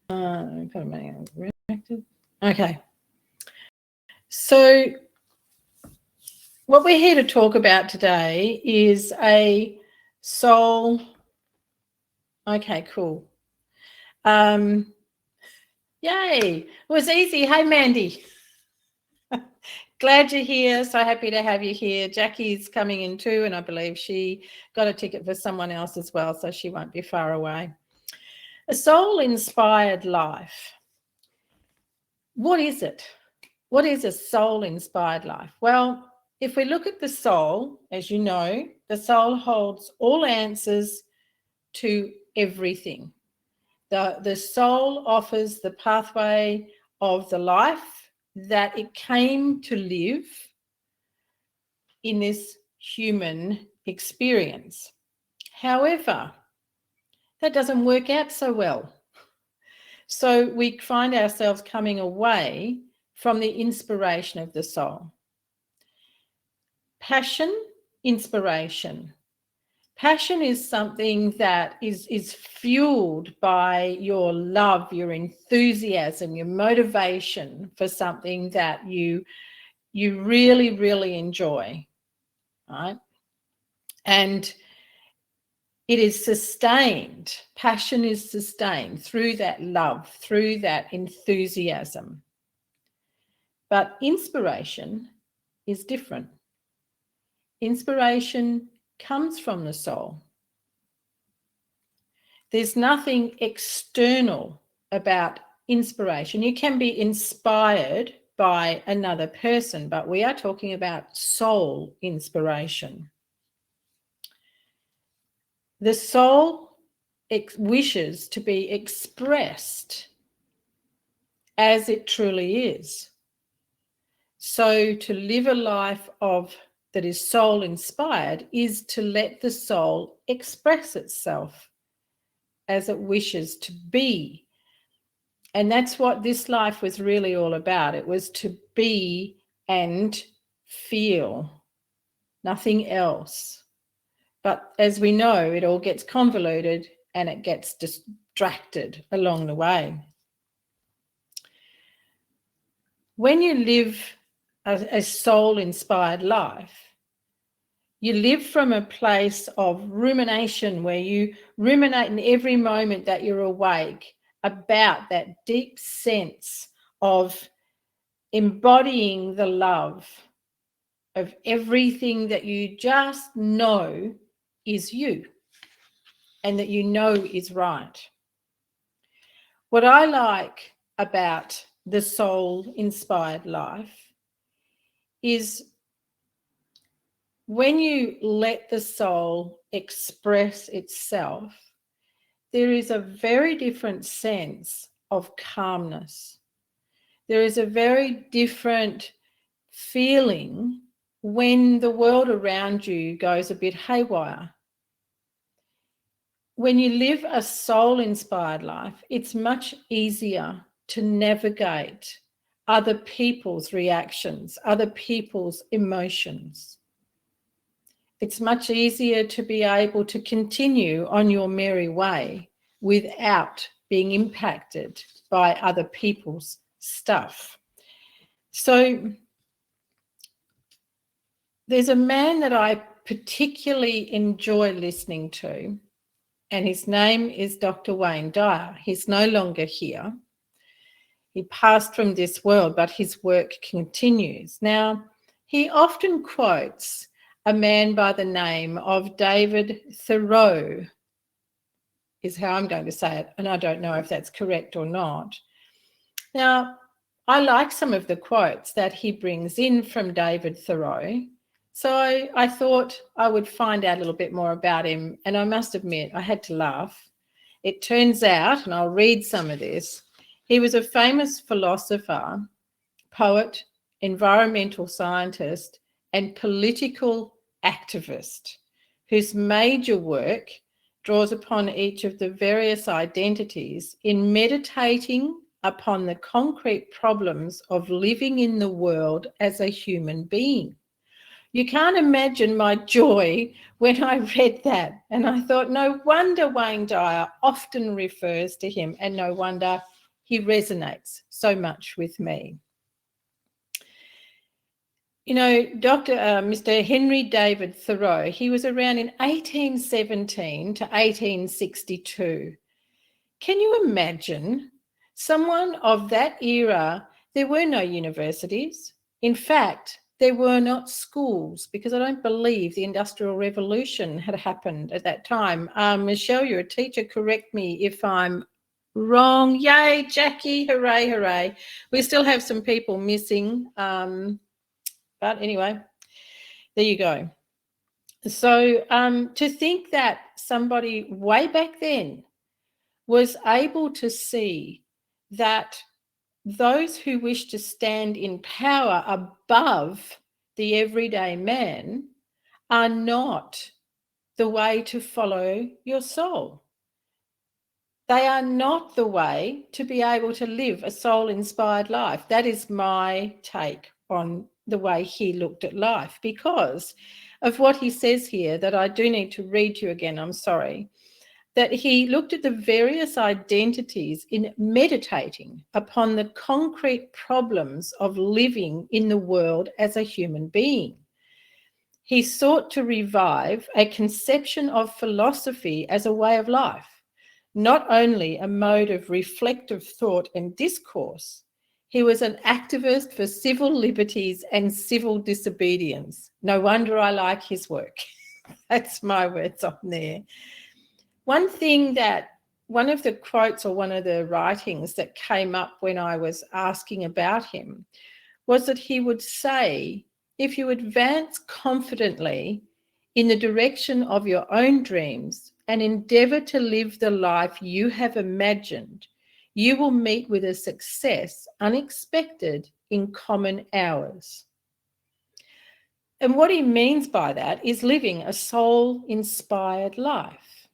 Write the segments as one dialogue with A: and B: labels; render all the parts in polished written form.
A: Okay. So what we're here to talk about today is a soul. Okay, cool. Yay. It was easy. Hey, Mandy. Glad you're here. So happy to have you here. Jackie's coming in too, and I believe she got a ticket for someone else as well, so she won't be far away. A soul-inspired life. What is it? What is a soul-inspired life? Well, if we look at the soul, as you know, the soul holds all answers to everything. The soul offers the pathway of the life that it came to live in this human experience. However, that doesn't work out so well. So we find ourselves coming away from the inspiration of the soul. Passion, inspiration. Passion is something that is fueled by your love, your enthusiasm, your motivation for something that you really, really enjoy, right? And it is sustained. Passion is sustained through that love, through that enthusiasm. But inspiration is different. Inspiration comes from the soul. There's nothing external about inspiration. You can be inspired by another person, but we are talking about soul inspiration. The soul wishes to be expressed as it truly is. So to live a life that is soul inspired is to let the soul express itself as it wishes to be. And that's what this life was really all about. It was to be and feel, nothing else. But as we know, it all gets convoluted and it gets distracted along the way. When you live a soul-inspired life, you live from a place of rumination where you ruminate in every moment that you're awake about that deep sense of embodying the love of everything that you just know is you and that you know is right. What I like about the soul-inspired life is when you let the soul express itself, there is a very different sense of calmness. There is a very different feeling when the world around you goes a bit haywire. When you live a soul-inspired life, it's much easier to navigate other people's reactions, other people's emotions. It's much easier to be able to continue on your merry way without being impacted by other people's stuff. So there's a man that I particularly enjoy listening to, and his name is Dr. Wayne Dyer. He's no longer here. He passed from this world, but his work continues. Now, he often quotes a man by the name of David Thoreau, is how I'm going to say it, and I don't know if that's correct or not. Now, I like some of the quotes that he brings in from David Thoreau, so I thought I would find out a little bit more about him, and I must admit I had to laugh. It turns out, and I'll read some of this, he was a famous philosopher, poet, environmental scientist, and political activist whose major work draws upon each of the various identities in meditating upon the concrete problems of living in the world as a human being. You can't imagine my joy when I read that, and I thought, no wonder Wayne Dyer often refers to him, and no wonder he resonates so much with me. You know, Mr. Henry David Thoreau, he was around in 1817 to 1862. Can you imagine someone of that era? There were no universities. In fact, there were not schools, because I don't believe the Industrial Revolution had happened at that time. Michelle, you're a teacher. Correct me if I'm wrong. Yay, Jackie. Hooray, hooray. We still have some people missing. But anyway, there you go. So to think that somebody way back then was able to see that those who wish to stand in power above the everyday man are not the way to follow your soul. They are not the way to be able to live a soul-inspired life. That is my take on the way he looked at life, because of what he says here that I do need to read to you again. I'm sorry. That he looked at the various identities in meditating upon the concrete problems of living in the world as a human being. He sought to revive a conception of philosophy as a way of life, not only a mode of reflective thought and discourse. He was an activist for civil liberties and civil disobedience. No wonder I like his work. That's my words on there. One of the quotes or one of the writings that came up when I was asking about him was that he would say, if you advance confidently in the direction of your own dreams and endeavor to live the life you have imagined, you will meet with a success unexpected in common hours. And what he means by that is living a soul-inspired life.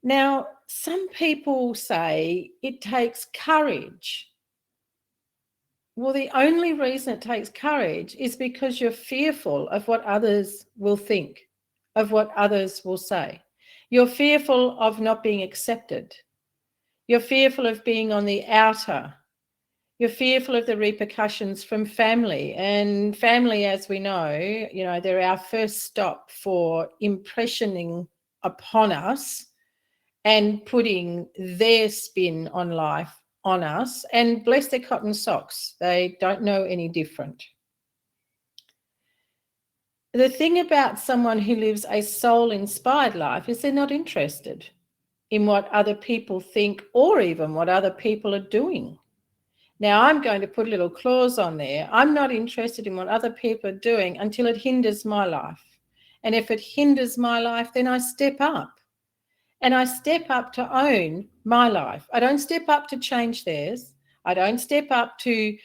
A: Now, some people say it takes courage. Well, the only reason it takes courage is because you're fearful of what others will think, of what others will say. You're fearful of not being accepted. You're fearful of being on the outer. You're fearful of the repercussions from family. And family, as we know, they're our first stop for impressioning upon us and putting their spin on life on us, and bless their cotton socks. They don't know any different. The thing about someone who lives a soul-inspired life is they're not interested in what other people think or even what other people are doing. Now, I'm going to put a little clause on there. I'm not interested in what other people are doing until it hinders my life. And if it hinders my life, then I step up. And I step up to own my life. I don't step up to change theirs. I don't step up to,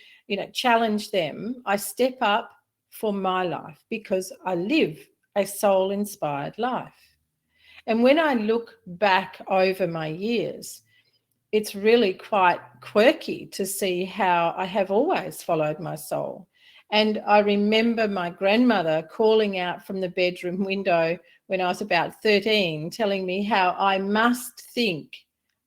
A: challenge them. I step up for my life because I live a soul-inspired life. And when I look back over my years, it's really quite quirky to see how I have always followed my soul. And I remember my grandmother calling out from the bedroom window when I was about 13, telling me how I must think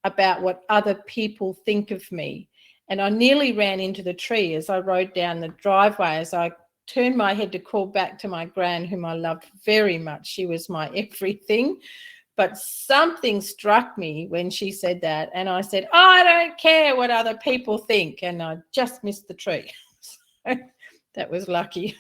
A: about what other people think of me. And I nearly ran into the tree as I rode down the driveway, as I turned my head to call back to my gran, whom I loved very much. She was my everything. But something struck me when she said that. And I said, I don't care what other people think. And I just missed the tree. So that was lucky.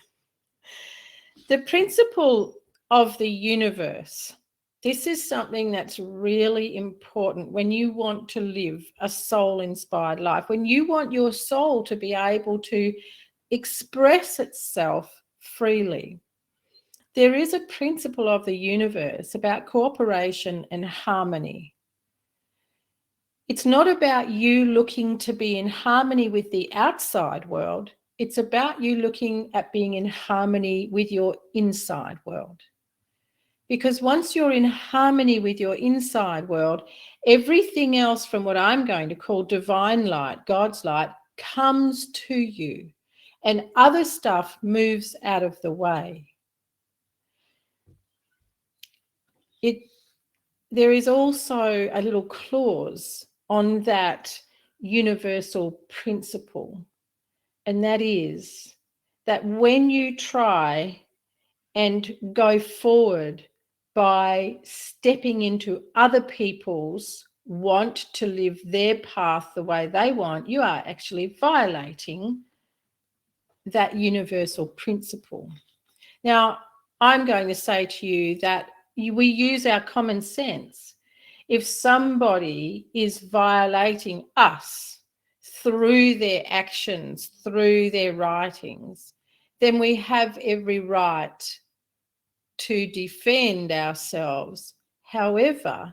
A: The principle of the universe. This is something that's really important when you want to live a soul-inspired life, when you want your soul to be able to express itself freely. There is a principle of the universe about cooperation and harmony. It's not about you looking to be in harmony with the outside world. It's about you looking at being in harmony with your inside world. Because once you're in harmony with your inside world, everything else from what I'm going to call divine light, God's light, comes to you, and other stuff moves out of the way. There is also a little clause on that universal principle, and that is that when you try and go forward by stepping into other people's want to live their path the way they want, you are actually violating that universal principle. Now, I'm going to say to you that we use our common sense. If somebody is violating us through their actions, through their writings, then we have every right to defend ourselves. However,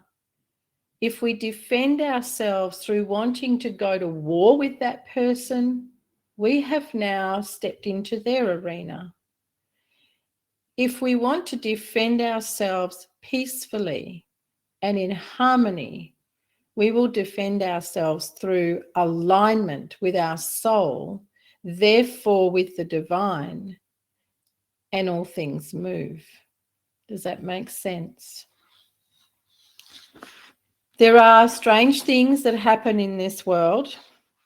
A: if we defend ourselves through wanting to go to war with that person, we have now stepped into their arena. If we want to defend ourselves peacefully and in harmony, we will defend ourselves through alignment with our soul, therefore with the divine, and all things move. Does that make sense? There are strange things that happen in this world.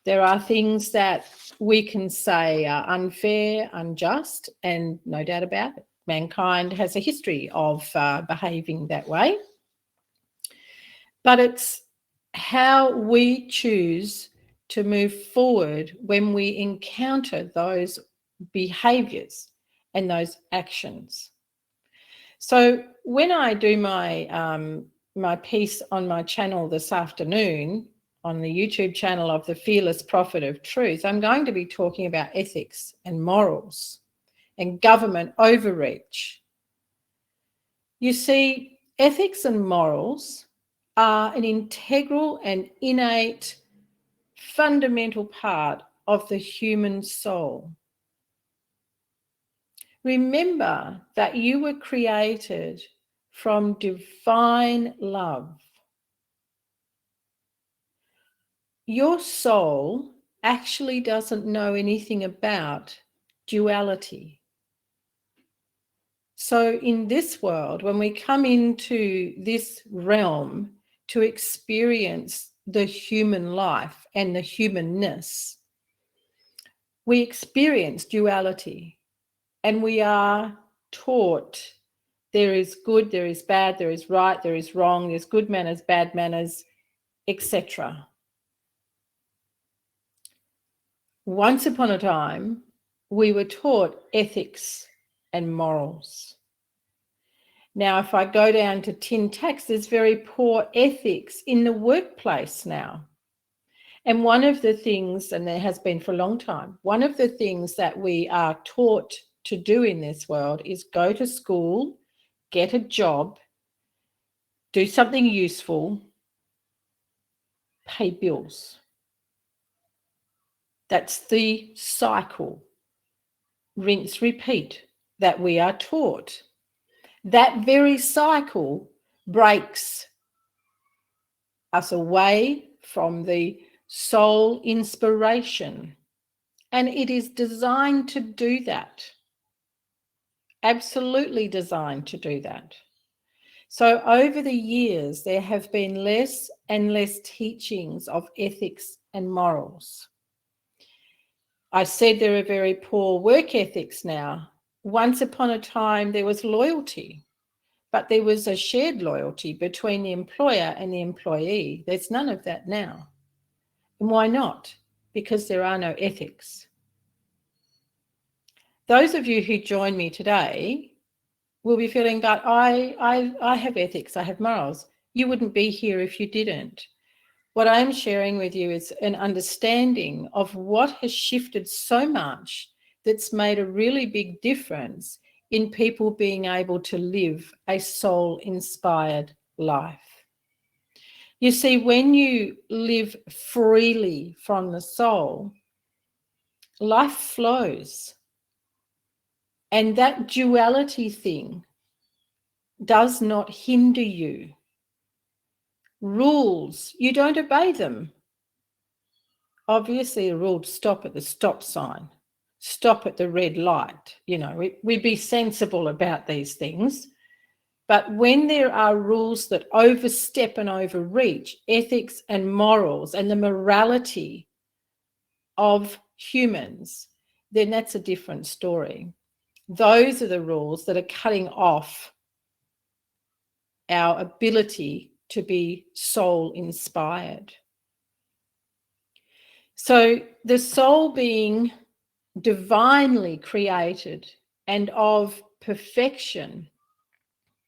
A: There are things that we can say are unfair, unjust, and no doubt about it. Mankind has a history of behaving that way. But it's how we choose to move forward when we encounter those behaviors and those actions. So when I do my piece on my channel this afternoon, on the YouTube channel of the Fearless Prophet of Truth, I'm going to be talking about ethics and morals and government overreach. You see, ethics and morals are an integral and innate fundamental part of the human soul. Remember that you were created from divine love. Your soul actually doesn't know anything about duality. So in this world, when we come into this realm to experience the human life and the humanness, we experience duality, and we are taught there is good, there is bad, there is right, there is wrong, there's good manners, bad manners, etc. Once upon a time, we were taught ethics and morals. Now, if I go down to tin tacks, there's very poor ethics in the workplace now. And one of the things, and there has been for a long time, one of the things that we are taught to do in this world is go to school, get a job, do something useful, pay bills. That's the cycle, rinse, repeat, that we are taught. That very cycle breaks us away from the soul inspiration. And it is designed to do that. Absolutely designed to do that. So over the years, there have been less and less teachings of ethics and morals. I said there are very poor work ethics now. Once upon a time, there was loyalty, but there was a shared loyalty between the employer and the employee. There's none of that now. And why not? Because there are no ethics. Those of you who join me today will be feeling, but I have ethics, I have morals. You wouldn't be here if you didn't. What I'm sharing with you is an understanding of what has shifted so much that's made a really big difference in people being able to live a soul-inspired life. You see, when you live freely from the soul, life flows. And that duality thing does not hinder you. Rules, you don't obey them. Obviously, a rule to stop at the stop sign, stop at the red light. You know, we'd be sensible about these things. But when there are rules that overstep and overreach ethics and morals and the morality of humans, then that's a different story. Those are the rules that are cutting off our ability to be soul inspired. So the soul being divinely created and of perfection,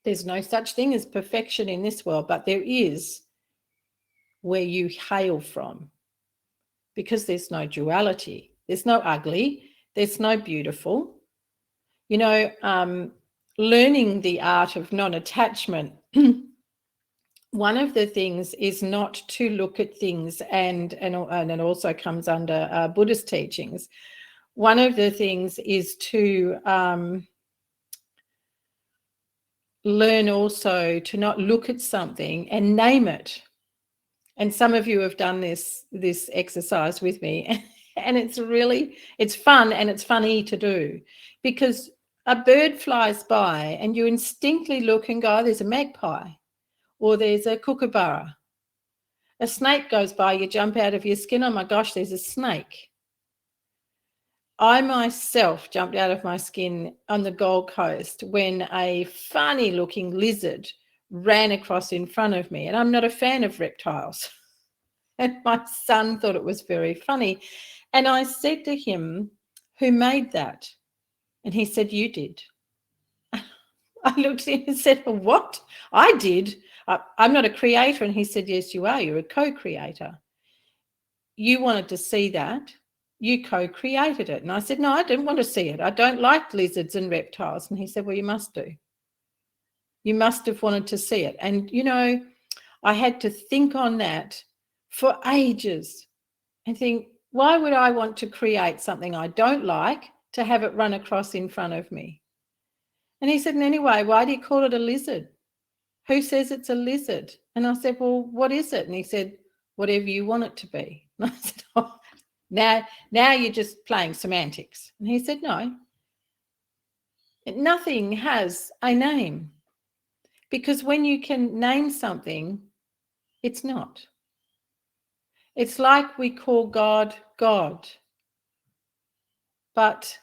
A: there's no such thing as perfection in this world, but there is where you hail from, because there's no duality, there's no ugly, there's no beautiful. You know, learning the art of non-attachment, one of the things is not to look at things, and it also comes under Buddhist teachings. One of the things is to learn also to not look at something and name it. And some of you have done this exercise with me, and it's fun and it's funny to do, because a bird flies by and you instinctively look and go, oh, there's a magpie, or there's a kookaburra. A snake goes by, you jump out of your skin, oh my gosh, there's a snake. I myself jumped out of my skin on the Gold Coast when a funny looking lizard ran across in front of me, and I'm not a fan of reptiles. And my son thought it was very funny. And I said to him, who made that? And he said, you did. I looked at him and said, what? I did? I'm not a creator. And he said, yes, you are. You're a co-creator. You wanted to see that. You co-created it. And I said, no, I didn't want to see it. I don't like lizards and reptiles. And he said, well, you must do. You must have wanted to see it. And, you know, I had to think on that for ages and think, why would I want to create something I don't like to have it run across in front of me? And he said, and anyway, why do you call it a lizard? Who says it's a lizard? And I said, well, what is it? And he said, whatever you want it to be. And I said, oh, now you're just playing semantics. And he said, no, nothing has a name, because when you can name something, it's not. It's like we call God, God, but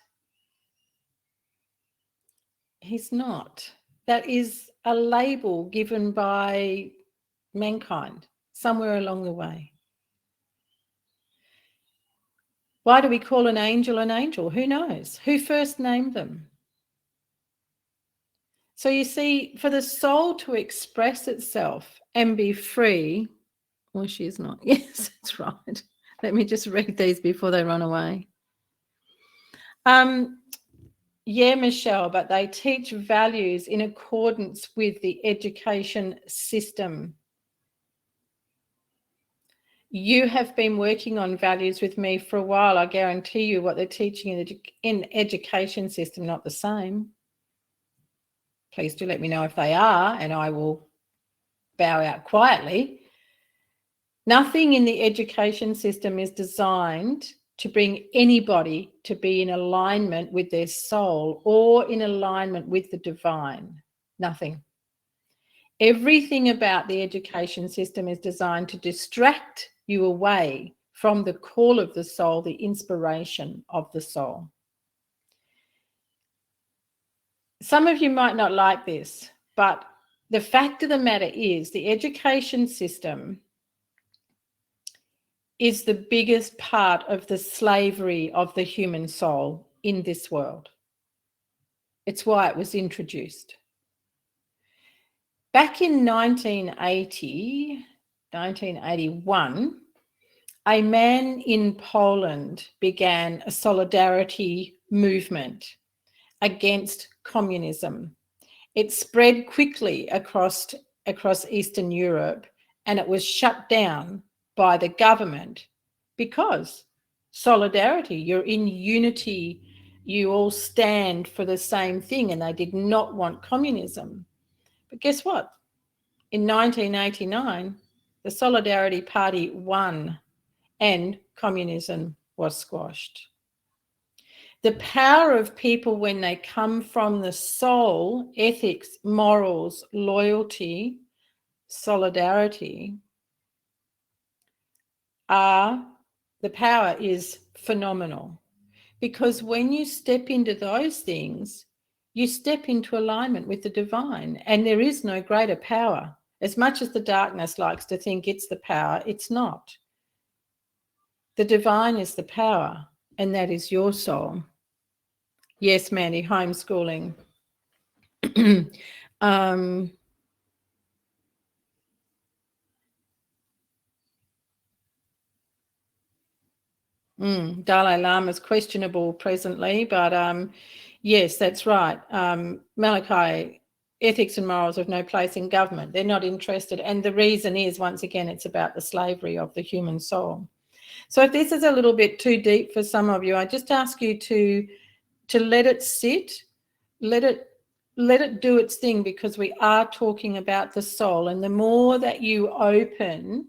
A: he's not. That is a label given by mankind somewhere along the way. Why do we call an angel an angel? Who knows? Who first named them? So you see, for the soul to express itself and be free, well, she's not. Yes, that's right. Let me just read these before they run away. Yeah, Michelle, but they teach values in accordance with the education system. You have been working on values with me for a while. I guarantee you what they're teaching in the education system, not the same. Please do let me know if they are, and I will bow out quietly. Nothing in the education system is designed to bring anybody to be in alignment with their soul or in alignment with the divine. Nothing. Everything about the education system is designed to distract you away from the call of the soul, the inspiration of the soul. Some of you might not like this, but the fact of the matter is the education system is the biggest part of the slavery of the human soul in this world. It's why it was introduced. Back in 1981, a man in Poland began a solidarity movement against communism. It spread quickly across Eastern Europe, and it was shut down by the government because solidarity, you're in unity, you all stand for the same thing, and they did not want communism. But guess what? In 1989, the Solidarity Party won and communism was squashed. The power of people when they come from the soul, ethics, morals, loyalty, solidarity, the power is phenomenal. Because when you step into those things, you step into alignment with the divine, and there is no greater power. As much as the darkness likes to think it's the power, it's not. The divine is the power, and that is your soul. Yes, Mandy, homeschooling. Dalai Lama's questionable presently, but yes, that's right. Malachi, ethics and morals have no place in government. They're not interested. And the reason is, once again, it's about the slavery of the human soul. So if this is a little bit too deep for some of you, I just ask you to let it sit, let it do its thing, because we are talking about the soul. And the more that you open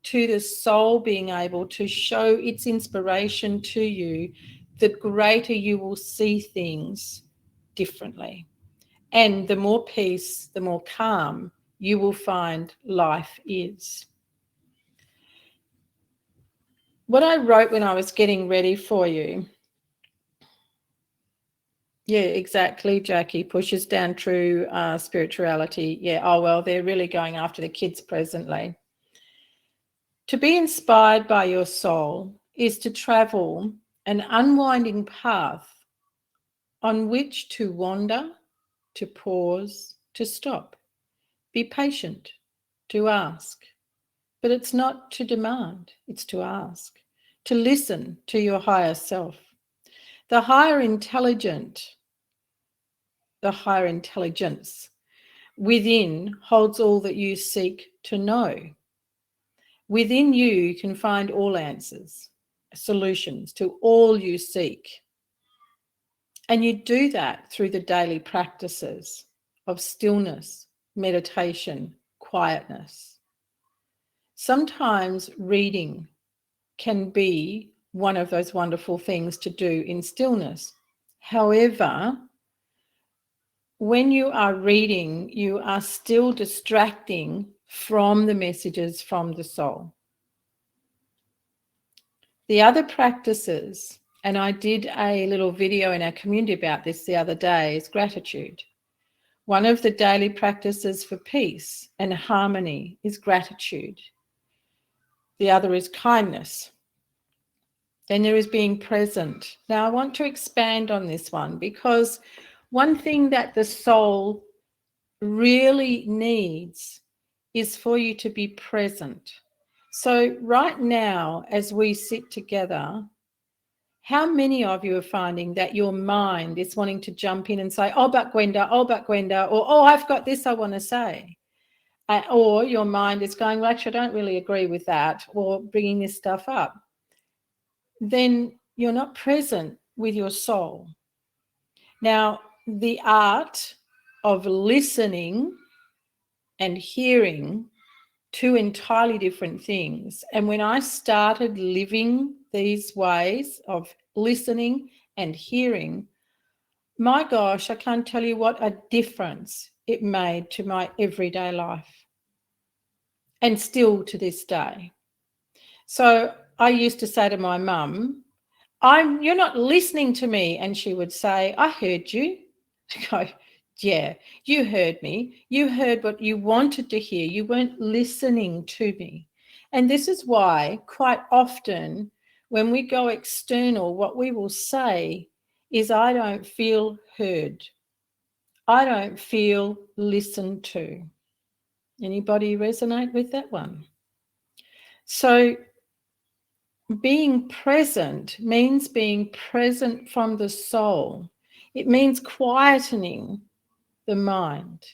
A: to the soul being able to show its inspiration to you, the greater you will see things differently. And the more peace, the more calm you will find life is. What I wrote when I was getting ready for you, yeah, exactly, Jackie, pushes down true spirituality. Yeah, oh, well, they're really going after the kids presently. To be inspired by your soul is to travel an unwinding path on which to wander, to pause, to stop. Be patient, to ask. But it's not to demand, it's to ask, to listen to your higher self. The higher intelligence within holds all that you seek to know. Within you can find all answers, solutions to all you seek. And you do that through the daily practices of stillness, meditation, quietness. Sometimes reading can be one of those wonderful things to do in stillness. However, when you are reading, you are still distracting from the messages from the soul. The other practices, and I did a little video in our community about this the other day, is gratitude. One of the daily practices for peace and harmony is gratitude. The other is kindness. Then there is being present. Now, I want to expand on this one, because one thing that the soul really needs is for you to be present. So right now, as we sit together, how many of you are finding that your mind is wanting to jump in and say, oh, but Gwenda, or, oh, I've got this I want to say. Or your mind is going, well, actually, I don't really agree with that, or bringing this stuff up. Then you're not present with your soul. Now, the art of listening and hearing, two entirely different things. And when I started living these ways of listening and hearing, my gosh, I can't tell you what a difference it made to my everyday life, and still to this day. So I used to say to my mum, you're not listening to me. And she would say, I heard you. I go, yeah, you heard me. You heard what you wanted to hear. You weren't listening to me. And this is why quite often when we go external, what we will say is, I don't feel heard. I don't feel listened to. Anybody resonate with that one? So being present means being present from the soul. It means quietening the mind,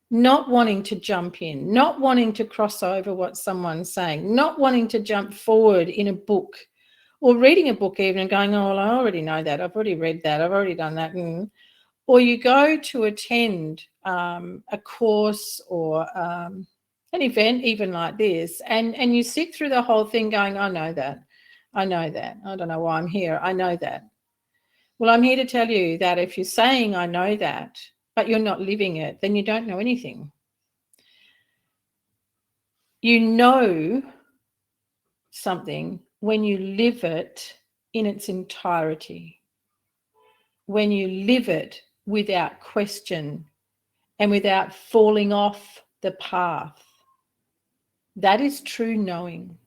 A: not wanting to jump in, not wanting to cross over what someone's saying, not wanting to jump forward in a book, or reading a book even and going, oh, well, I already know that. I've already read that. I've already done that. Or you go to attend a course or an event even like this, and you sit through the whole thing going, I know that. I know that. I don't know why I'm here. I know that. Well, I'm here to tell you that if you're saying, I know that, but you're not living it, then you don't know anything. You know something when you live it in its entirety, when you live it without question and without falling off the path. That is true knowing.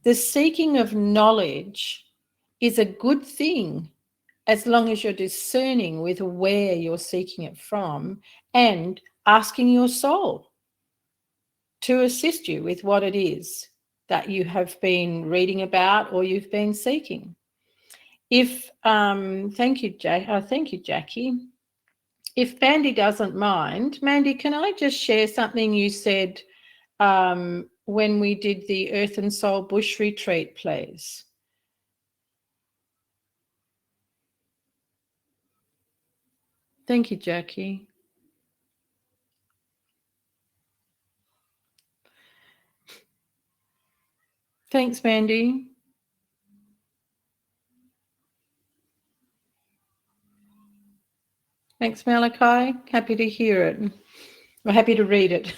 A: The seeking of knowledge is a good thing as long as you're discerning with where you're seeking it from and asking your soul to assist you with what it is that you have been reading about or you've been seeking. If thank you, Jackie. If Mandy doesn't mind, Mandy, can I just share something you said when we did the Earth and Soul Bush Retreat, please? Thank you, Jackie. Thanks, Mandy. Thanks, Malachi. Happy to hear it. Well, happy to read it.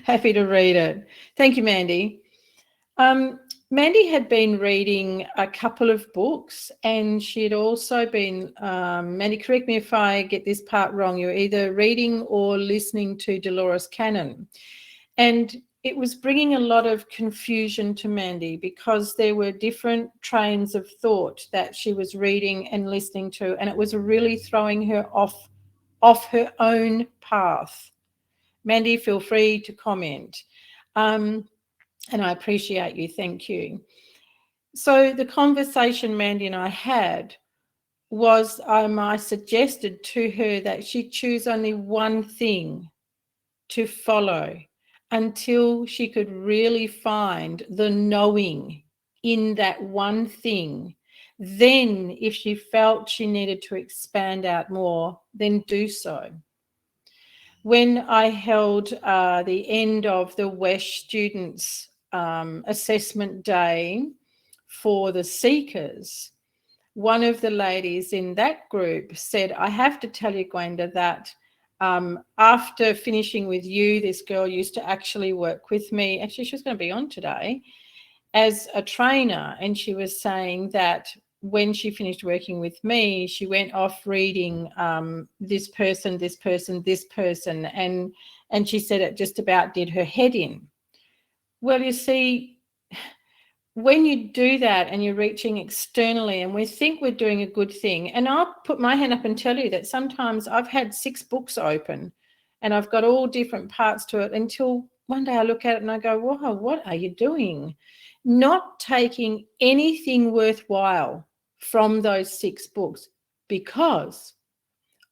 A: Happy to read it. Thank you, Mandy. Mandy had been reading a couple of books, and she had also been, Mandy, correct me if I get this part wrong, you're either reading or listening to Dolores Cannon. And it was bringing a lot of confusion to Mandy because there were different trains of thought that she was reading and listening to, and it was really throwing her off her own path. Mandy, feel free to comment. And I appreciate you. Thank you. So the conversation Mandy and I had was I suggested to her that she choose only one thing to follow until she could really find the knowing in that one thing. Then if she felt she needed to expand out more, then do so. When I held the end of the WESH students assessment day for the seekers, one of the ladies in that group said, I have to tell you, Gwenda, that after finishing with you, this girl used to actually work with me. Actually, she was going to be on today as a trainer. And she was saying that when she finished working with me, she went off reading this person, this person, this person. And she said it just about did her head in. Well, you see, when you do that and you're reaching externally and we think we're doing a good thing, and I'll put my hand up and tell you that sometimes I've had 6 books open and I've got all different parts to it until one day I look at it and I go, whoa, what are you doing? Not taking anything worthwhile from those 6 books because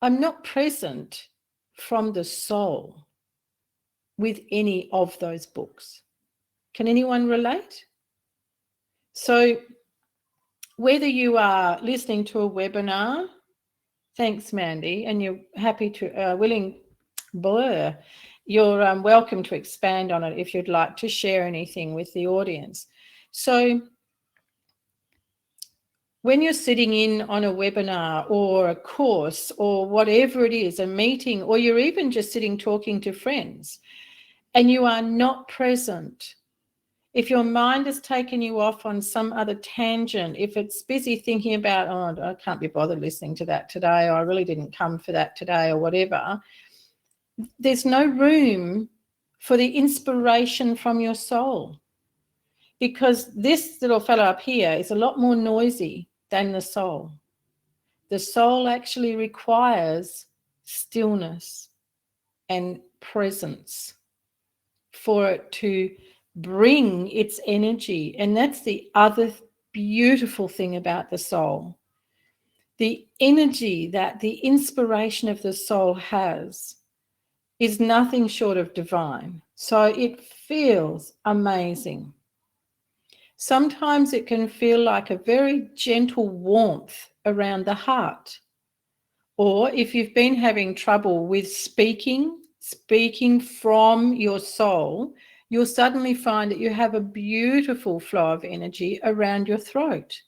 A: I'm not present from the soul with any of those books. Can anyone relate? So whether you are listening to a webinar, thanks, Mandy, and you're happy to, you're welcome to expand on it if you'd like to share anything with the audience. So when you're sitting in on a webinar or a course or whatever it is, a meeting, or you're even just sitting talking to friends, and you are not present, if your mind has taken you off on some other tangent, if it's busy thinking about, oh, I can't be bothered listening to that today, or I really didn't come for that today, or whatever, there's no room for the inspiration from your soul. Because this little fellow up here is a lot more noisy than the soul. The soul actually requires stillness and presence for it to bring its energy. And that's the other beautiful thing about the soul. The energy that the inspiration of the soul has is nothing short of divine. So it feels amazing. Sometimes it can feel like a very gentle warmth around the heart. Or if you've been having trouble with speaking from your soul, you'll suddenly find that you have a beautiful flow of energy around your throat.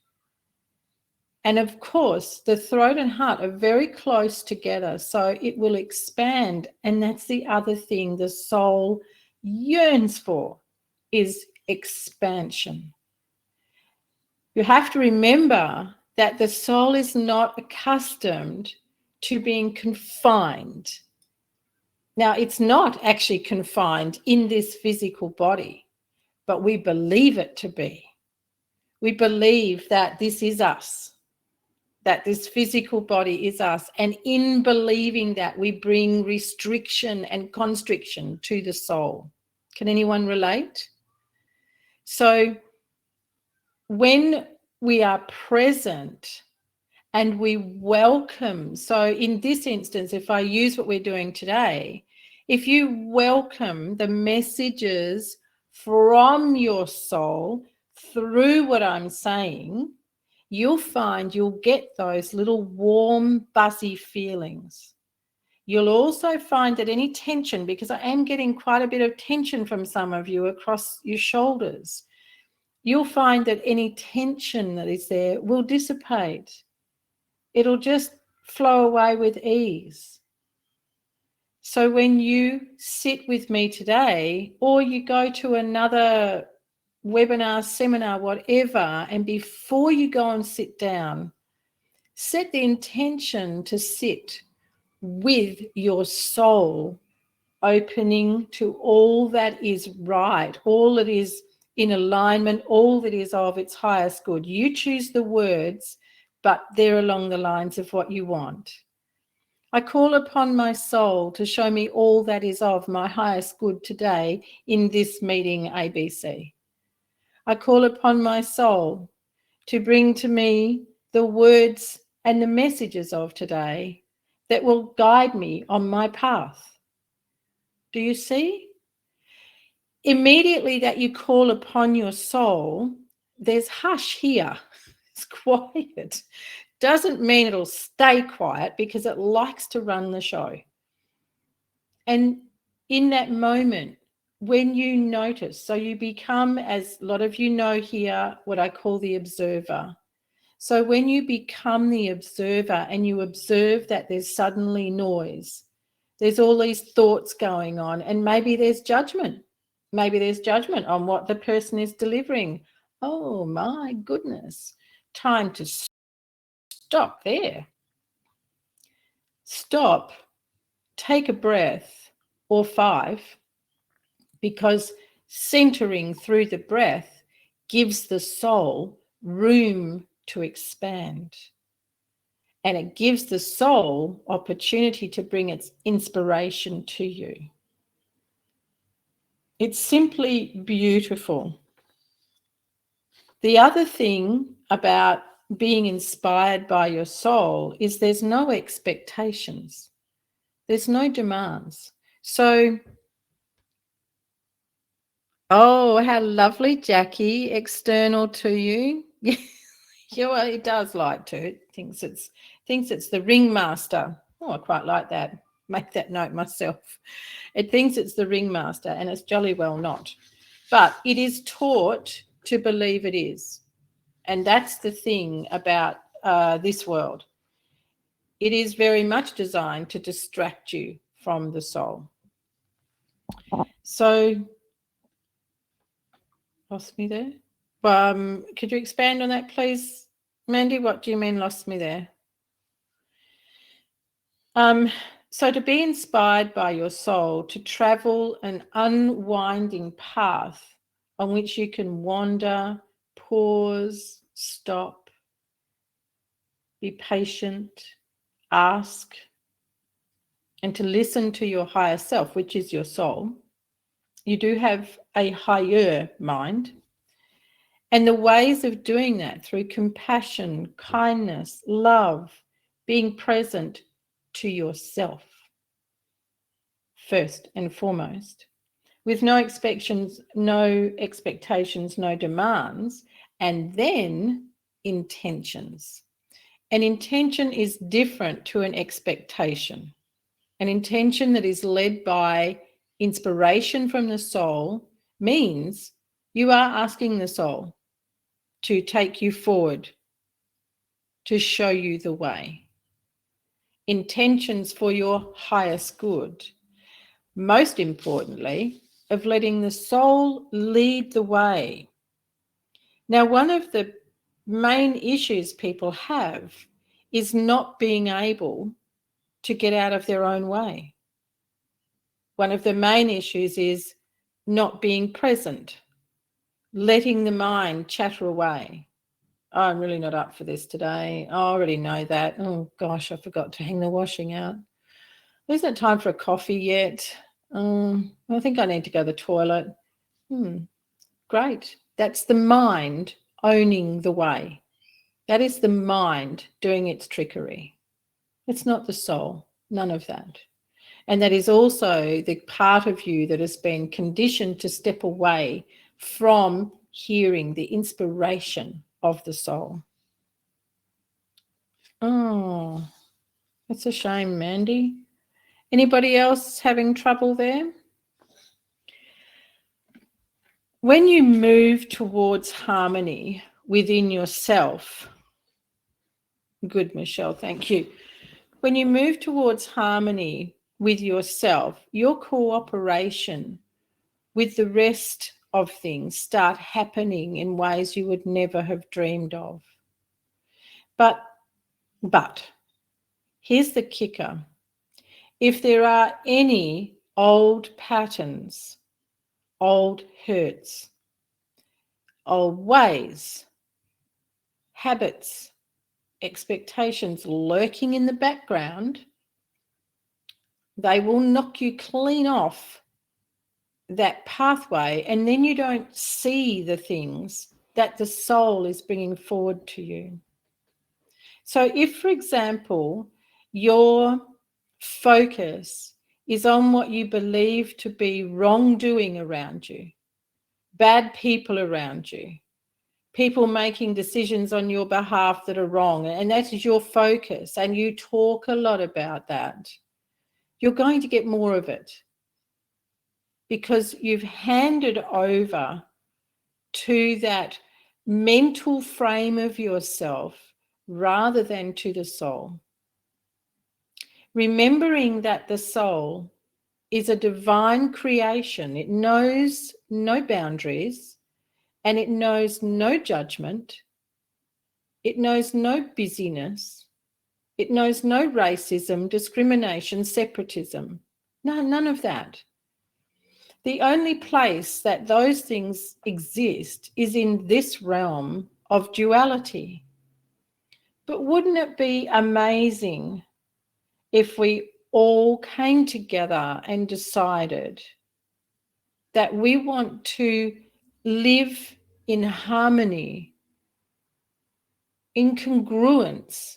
A: And of course, the throat and heart are very close together, so it will expand. And that's the other thing the soul yearns for, is expansion. You have to remember that the soul is not accustomed to being confined. Now, it's not actually confined in this physical body, but we believe it to be. We believe that this is us, that this physical body is us. And in believing that, we bring restriction and constriction to the soul. Can anyone relate? So when we are present and we welcome, so in this instance, if I use what we're doing today, if you welcome the messages from your soul through what I'm saying, you'll find you'll get those little warm, buzzy feelings. You'll also find that any tension, because I am getting quite a bit of tension from some of you across your shoulders, you'll find that any tension that is there will dissipate. It'll just flow away with ease. So when you sit with me today, or you go to another webinar, seminar, whatever, and before you go and sit down, set the intention to sit with your soul opening to all that is right, all that is in alignment, all that is of its highest good. You choose the words, but they're along the lines of what you want. I call upon my soul to show me all that is of my highest good today in this meeting ABC. I call upon my soul to bring to me the words and the messages of today that will guide me on my path. Do you see? Immediately that you call upon your soul, there's hush here. It's quiet. Doesn't mean it'll stay quiet, because it likes to run the show. And in that moment, when you notice, so you become, as a lot of you know here, what I call the observer. So when you become the observer and you observe that there's suddenly noise, there's all these thoughts going on, and maybe there's judgment. Maybe there's judgment on what the person is delivering. Oh my goodness. Time to stop there. Stop, take a breath or 5, because centering through the breath gives the soul room to expand. And it gives the soul opportunity to bring its inspiration to you. It's simply beautiful. The other thing about being inspired by your soul is there's no expectations. There's no demands. So, oh, how lovely, Jackie, external to you. Yeah, well, it does like to. It thinks it's the ringmaster. Oh, I quite like that. Make that note myself. It thinks it's the ringmaster, and it's jolly well not. But it is taught to believe it is. And that's the thing about this world. It is very much designed to distract you from the soul. So, lost me there? Could you expand on that, please, Mandy? What do you mean lost me there? So to be inspired by your soul, to travel an unwinding path on which you can wander, pause, stop, be patient, ask, and to listen to your higher self, which is your soul. You do have a higher mind. And the ways of doing that through compassion, kindness, love, being present to yourself, first and foremost, with no expectations, no demands, and then intentions. An intention is different to an expectation. An intention that is led by inspiration from the soul means you are asking the soul to take you forward, to show you the way. Intentions for your highest good. Most importantly, of letting the soul lead the way. Now, one of the main issues people have is not being able to get out of their own way. One of the main issues is not being present, letting the mind chatter away. Oh, I'm really not up for this today. I already know that. Oh gosh, I forgot to hang the washing out. Isn't it time for a coffee yet? I think I need to go to the toilet. Great. That's the mind owning the way. That is the mind doing its trickery. It's not the soul, none of that. And that is also the part of you that has been conditioned to step away from hearing the inspiration of the soul. Oh, that's a shame, Mandy. Anybody else having trouble there? When you move towards harmony within yourself, good, Michelle, thank you. When you move towards harmony with yourself, your cooperation with the rest of things start happening in ways you would never have dreamed of. But here's the kicker. If there are any old patterns, old hurts, old ways, habits, expectations lurking in the background, they will knock you clean off that pathway, and then you don't see the things that the soul is bringing forward to you. So if, for example, your focus is on what you believe to be wrongdoing around you, bad people around you, people making decisions on your behalf that are wrong, and that is your focus, and you talk a lot about that, you're going to get more of it because you've handed over to that mental frame of yourself rather than to the soul. Remembering that the soul is a divine creation. It knows no boundaries and it knows no judgment. It knows no busyness. It knows no racism, discrimination, separatism. No, none of that. The only place that those things exist is in this realm of duality. But wouldn't it be amazing if we all came together and decided that we want to live in harmony, in congruence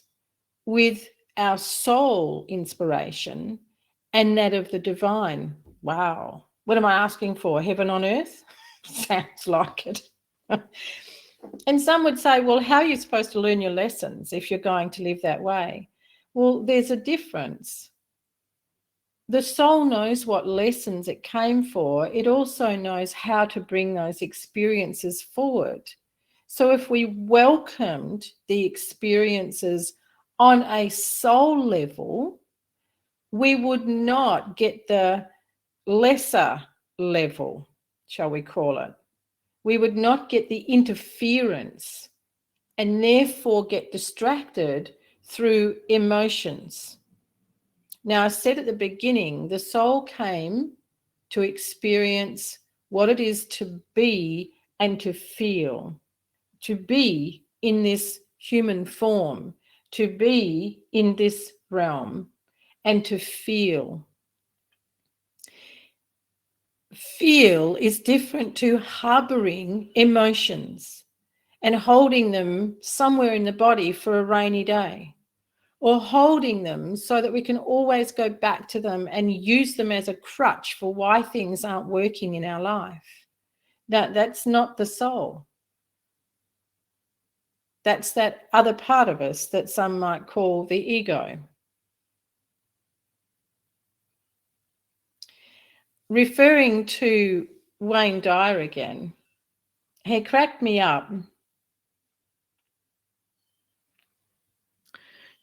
A: with our soul inspiration and that of the divine? Wow. What am I asking for? Heaven on earth? Sounds like it. And some would say, well, how are you supposed to learn your lessons if you're going to live that way? Well, there's a difference. The soul knows what lessons it came for. It also knows how to bring those experiences forward. So if we welcomed the experiences on a soul level, we would not get the lesser level, shall we call it. We would not get the interference and therefore get distracted through emotions. Now, I said at the beginning, the soul came to experience what it is to be and to feel, to be in this human form, to be in this realm, and to feel. Feel is different to harboring emotions and holding them somewhere in the body for a rainy day, or holding them so that we can always go back to them and use them as a crutch for why things aren't working in our life. That's not the soul. That's that other part of us that some might call the ego. Referring to Wayne Dyer again, he cracked me up.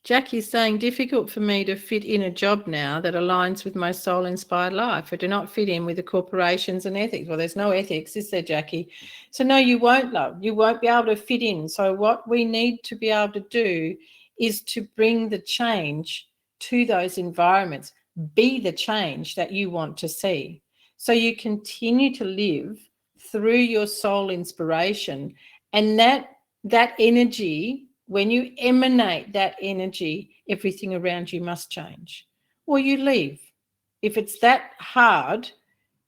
A: Jackie's saying, difficult for me to fit in a job now that aligns with my soul-inspired life. I do not fit in with the corporations and ethics. Well, there's no ethics, is there, Jackie? So no, you won't, love. You won't be able to fit in. So what we need to be able to do is to bring the change to those environments. Be the change that you want to see. So you continue to live through your soul inspiration, and that energy, when you emanate that energy, everything around you must change, or you leave. If it's that hard,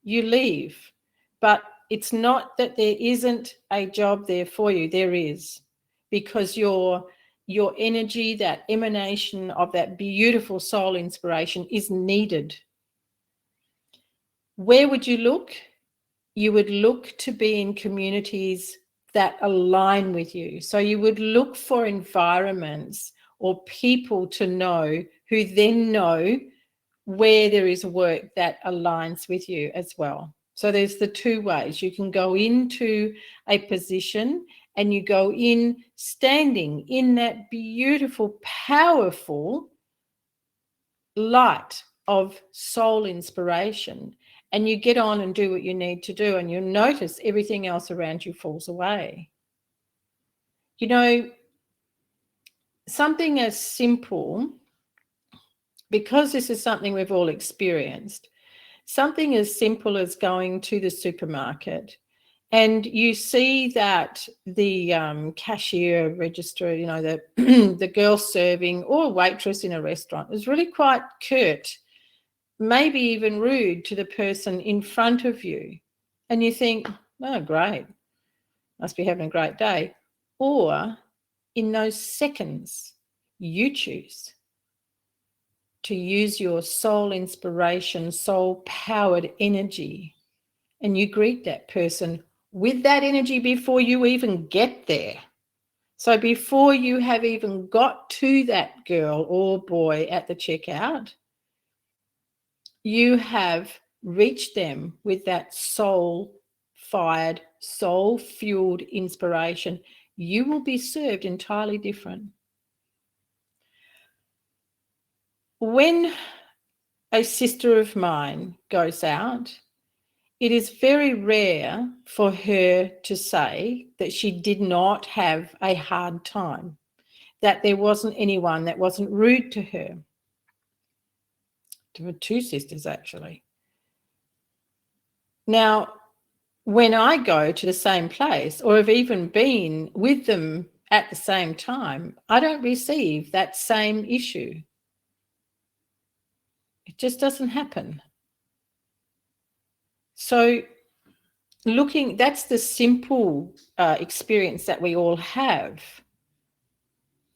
A: you leave. But it's not that there isn't a job there for you. There is, because your energy, that emanation of that beautiful soul inspiration is needed. Where would you look? You would look to be in communities that align with you. So you would look for environments or people to know who then know where there is work that aligns with you as well. So there's the two ways. You can go into a position and you go in standing in that beautiful, powerful light of soul inspiration, and you get on and do what you need to do, and you'll notice everything else around you falls away. You know, something as simple, because this is something we've all experienced, something as simple as going to the supermarket and you see that the cashier register, you know, the the girl serving or waitress in a restaurant is really quite curt, maybe even rude to the person in front of you. And you think, oh, great, must be having a great day. Or in those seconds, you choose to use your soul inspiration, soul powered energy, and you greet that person with that energy before you even get there. So before you have even got to that girl or boy at the checkout, you have reached them with that soul-fired, soul-fueled inspiration. You will be served entirely different. When a sister of mine goes out, it is very rare for her to say that she did not have a hard time, that there wasn't anyone that wasn't rude to her. There were two sisters, actually. Now, when I go to the same place or have even been with them at the same time, I don't receive that same issue. It just doesn't happen. So that's the simple experience that we all have.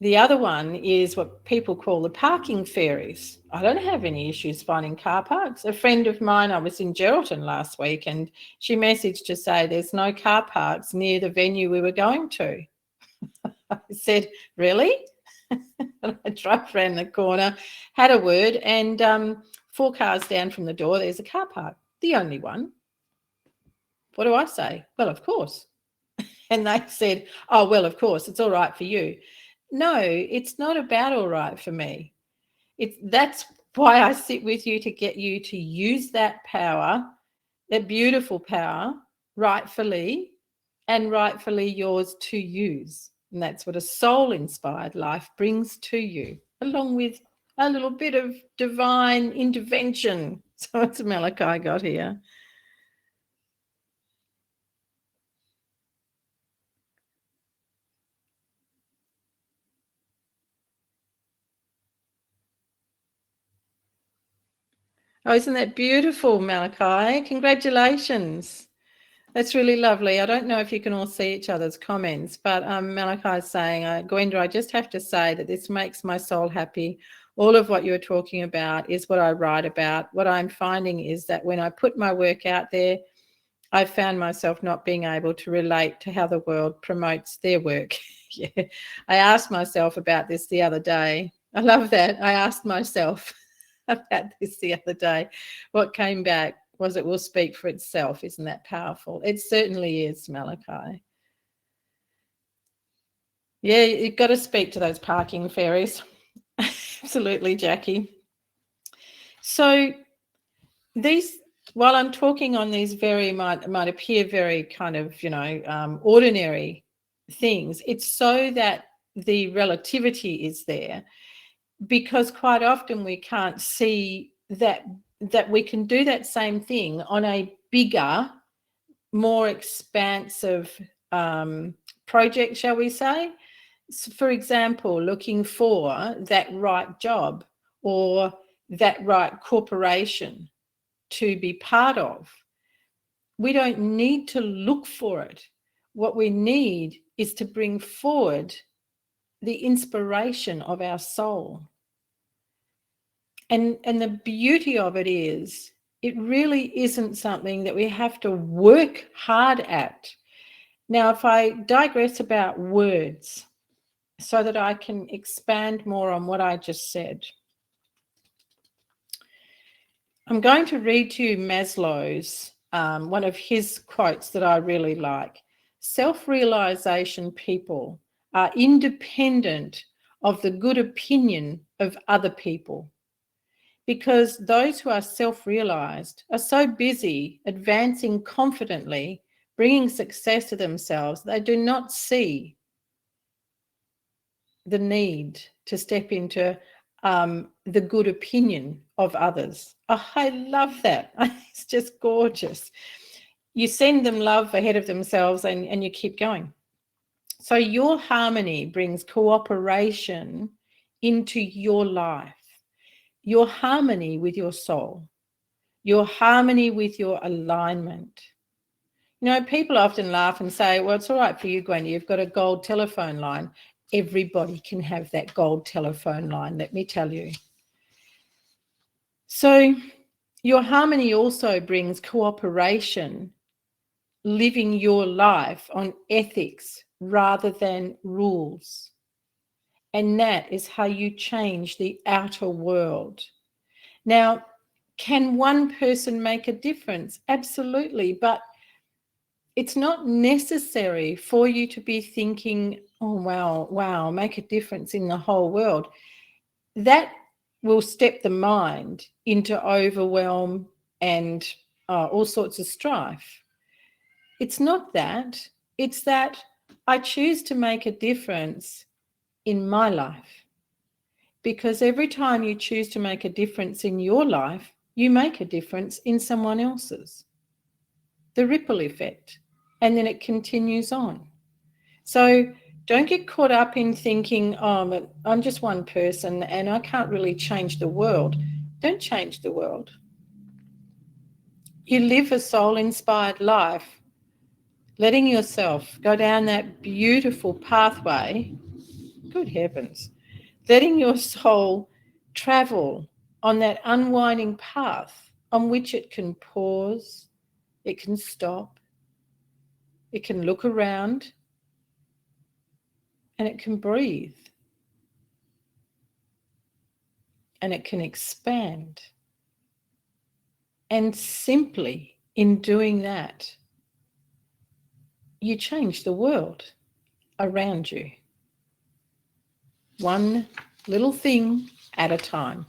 A: The other one is what people call the parking fairies. I don't have any issues finding car parks. A friend of mine, I was in Geraldton last week, and she messaged to say there's no car parks near the venue we were going to. I said, really? I drove around the corner, had a word, and 4 cars down from the door, there's a car park, the only one. What do I say? Well, of course. And they said, oh, well, of course, it's all right for you. No, it's not about all right for me. That's why I sit with you, to get you to use that power, that beautiful power, rightfully yours to use. And that's what a soul-inspired life brings to you, along with a little bit of divine intervention. So it's Malachi got here. Oh, isn't that beautiful, Malachi? Congratulations. That's really lovely. I don't know if you can all see each other's comments, but Malachi is saying, Gwenda, I just have to say that this makes my soul happy. All of what you're talking about is what I write about. What I'm finding is that when I put my work out there, I found myself not being able to relate to how the world promotes their work. Yeah. I asked myself about this the other day. I love that. I asked myself about this the other day. What came back was, it will speak for itself. Isn't that powerful? It certainly is, Malachi. Yeah, you've got to speak to those parking fairies. Absolutely, Jackie. So these, while I'm talking on these might appear very kind of, ordinary things, it's so that the relativity is there, because quite often we can't see that we can do that same thing on a bigger, more expansive project, shall we say. So for example, looking for that right job or that right corporation to be part of. We don't need to look for it. What we need is to bring forward the inspiration of our soul. And the beauty of it is, it really isn't something that we have to work hard at. Now, if I digress about words so that I can expand more on what I just said, I'm going to read to you Maslow's, one of his quotes that I really like. Self-realization people are independent of the good opinion of other people, because those who are self-realized are so busy advancing confidently, bringing success to themselves, they do not see the need to step into the good opinion of others. Oh, I love that. It's just gorgeous. You send them love ahead of themselves and you keep going. So your harmony brings cooperation into your life, your harmony with your soul, your harmony with your alignment. You know, people often laugh and say, well, it's all right for you, Gwenda, you've got a gold telephone line. Everybody can have that gold telephone line, let me tell you. So your harmony also brings cooperation, living your life on ethics rather than rules. And that is how you change the outer world. Now, can one person make a difference? Absolutely. But it's not necessary for you to be thinking, oh, wow, make a difference in the whole world. That will step the mind into overwhelm and all sorts of strife. It's not that. It's that I choose to make a difference in my life. Because every time you choose to make a difference in your life, you make a difference in someone else's. The ripple effect. And then it continues on. So don't get caught up in thinking, oh, I'm just one person and I can't really change the world. Don't change the world. You live a soul-inspired life, letting yourself go down that beautiful pathway. Good heavens. Letting your soul travel on that unwinding path on which it can pause, it can stop, it can look around, and it can breathe, and it can expand. And simply in doing that, you change the world around you. One little thing at a time.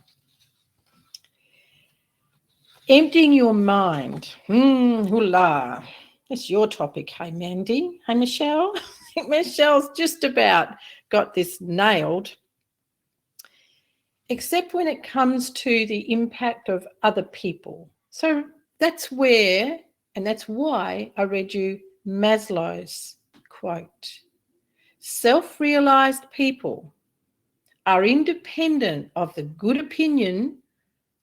A: Emptying your mind. Hula. That's your topic. Hey, Mandy. Hey, Michelle. I think Michelle's just about got this nailed. Except when it comes to the impact of other people. So that's where, and that's why I read you Maslow's quote. Self-realized people are independent of the good opinion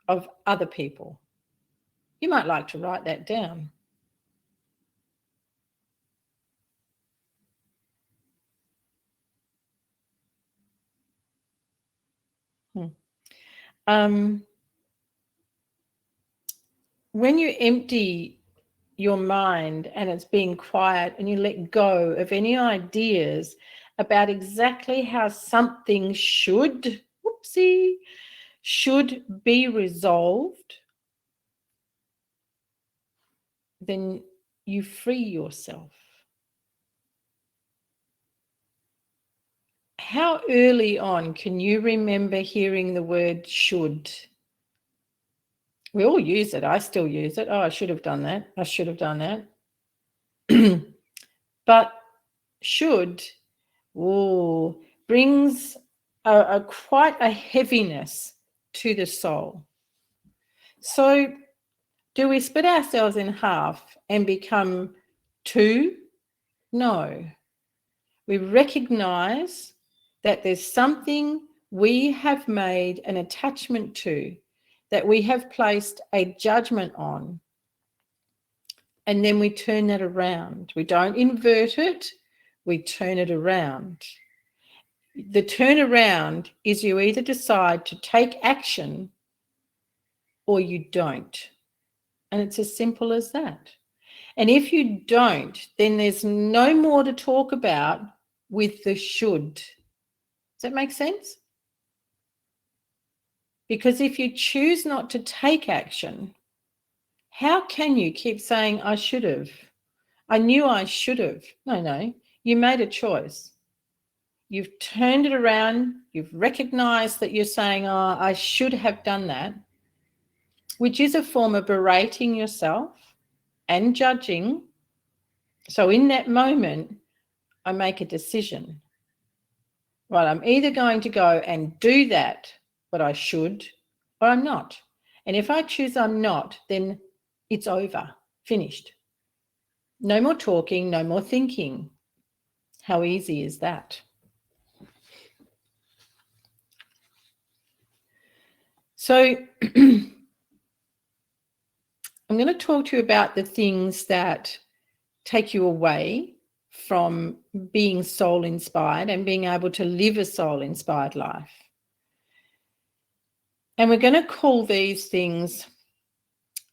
A: of other people. You might like to write that down. When you empty your mind and it's being quiet and you let go of any ideas about exactly how something should be resolved, then you free yourself. how early on can you remember hearing the word should? We all use it. I still use it. Oh, I should have done that. I should have done that. But should brings quite a heaviness to the soul. So do we split ourselves in half and become two? No. We recognize that there's something we have made an attachment to, that we have placed a judgment on, and then we turn that around. We don't invert it, we turn it around. The turnaround is you either decide to take action or you don't. And it's as simple as that. And if you don't, then there's no more to talk about with the should. Does that make sense? Because if you choose not to take action, how can you keep saying, I should have? I knew I should have. No, you made a choice. You've turned it around. You've recognized that you're saying, oh, I should have done that, which is a form of berating yourself and judging. So in that moment, I make a decision. Right, I'm either going to go and do that, what I should, or I'm not. And if I choose I'm not, then it's over, finished. No more talking, no more thinking. How easy is that? So I'm going to talk to you about the things that take you away from being soul inspired and being able to live a soul inspired life. And we're going to call these things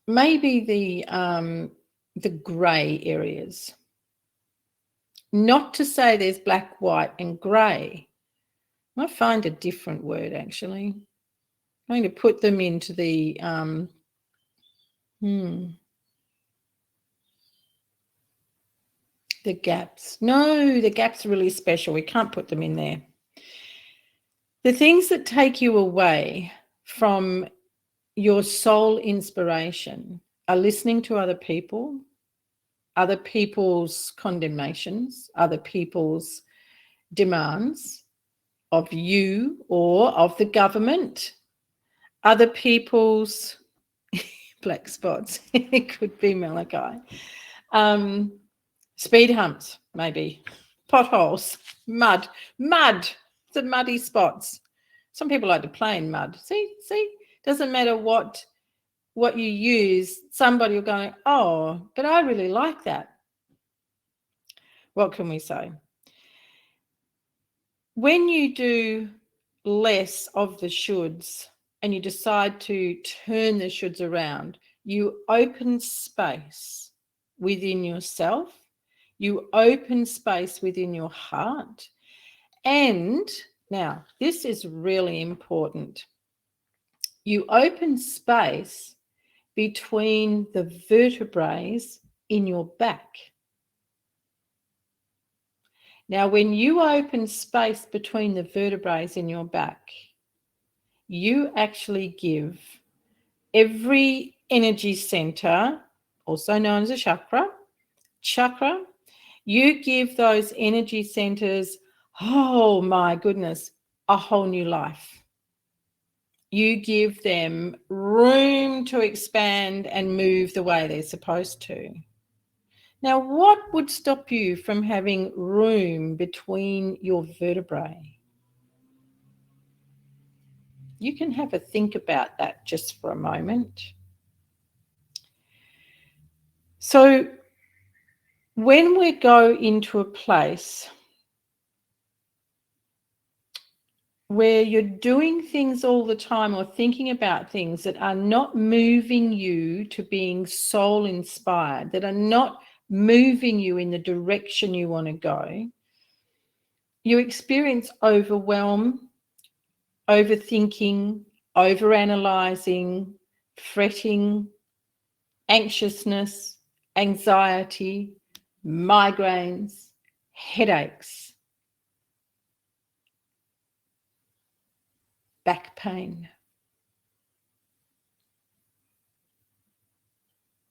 A: maybe the grey areas. Not to say there's black, white, and grey. I might find a different word actually. I'm going to put them into the the gaps. No, the gaps are really special. We can't put them in there. The things that take you away from your soul inspiration are listening to other people's condemnations, other people's demands of you or of the government, other people's black spots. It could be Malachi. Speed humps, maybe. Potholes, mud. The muddy spots. Some people like to play in mud. See, doesn't matter what you use, somebody will go, oh, but I really like that. What can we say? When you do less of the shoulds and you decide to turn the shoulds around, you open space within yourself, you open space within your heart. And now, this is really important. You open space between the vertebrae in your back. Now, when you open space between the vertebrae in your back, you actually give every energy center, also known as a chakra, you give those energy centers, oh my goodness, a whole new life. You give them room to expand and move the way they're supposed to. Now, what would stop you from having room between your vertebrae? You can have a think about that just for a moment. So when we go into a place where you're doing things all the time or thinking about things that are not moving you to being soul inspired, that are not moving you in the direction you want to go, you experience overwhelm, overthinking, overanalyzing, fretting, anxiousness, anxiety, migraines, headaches. back pain.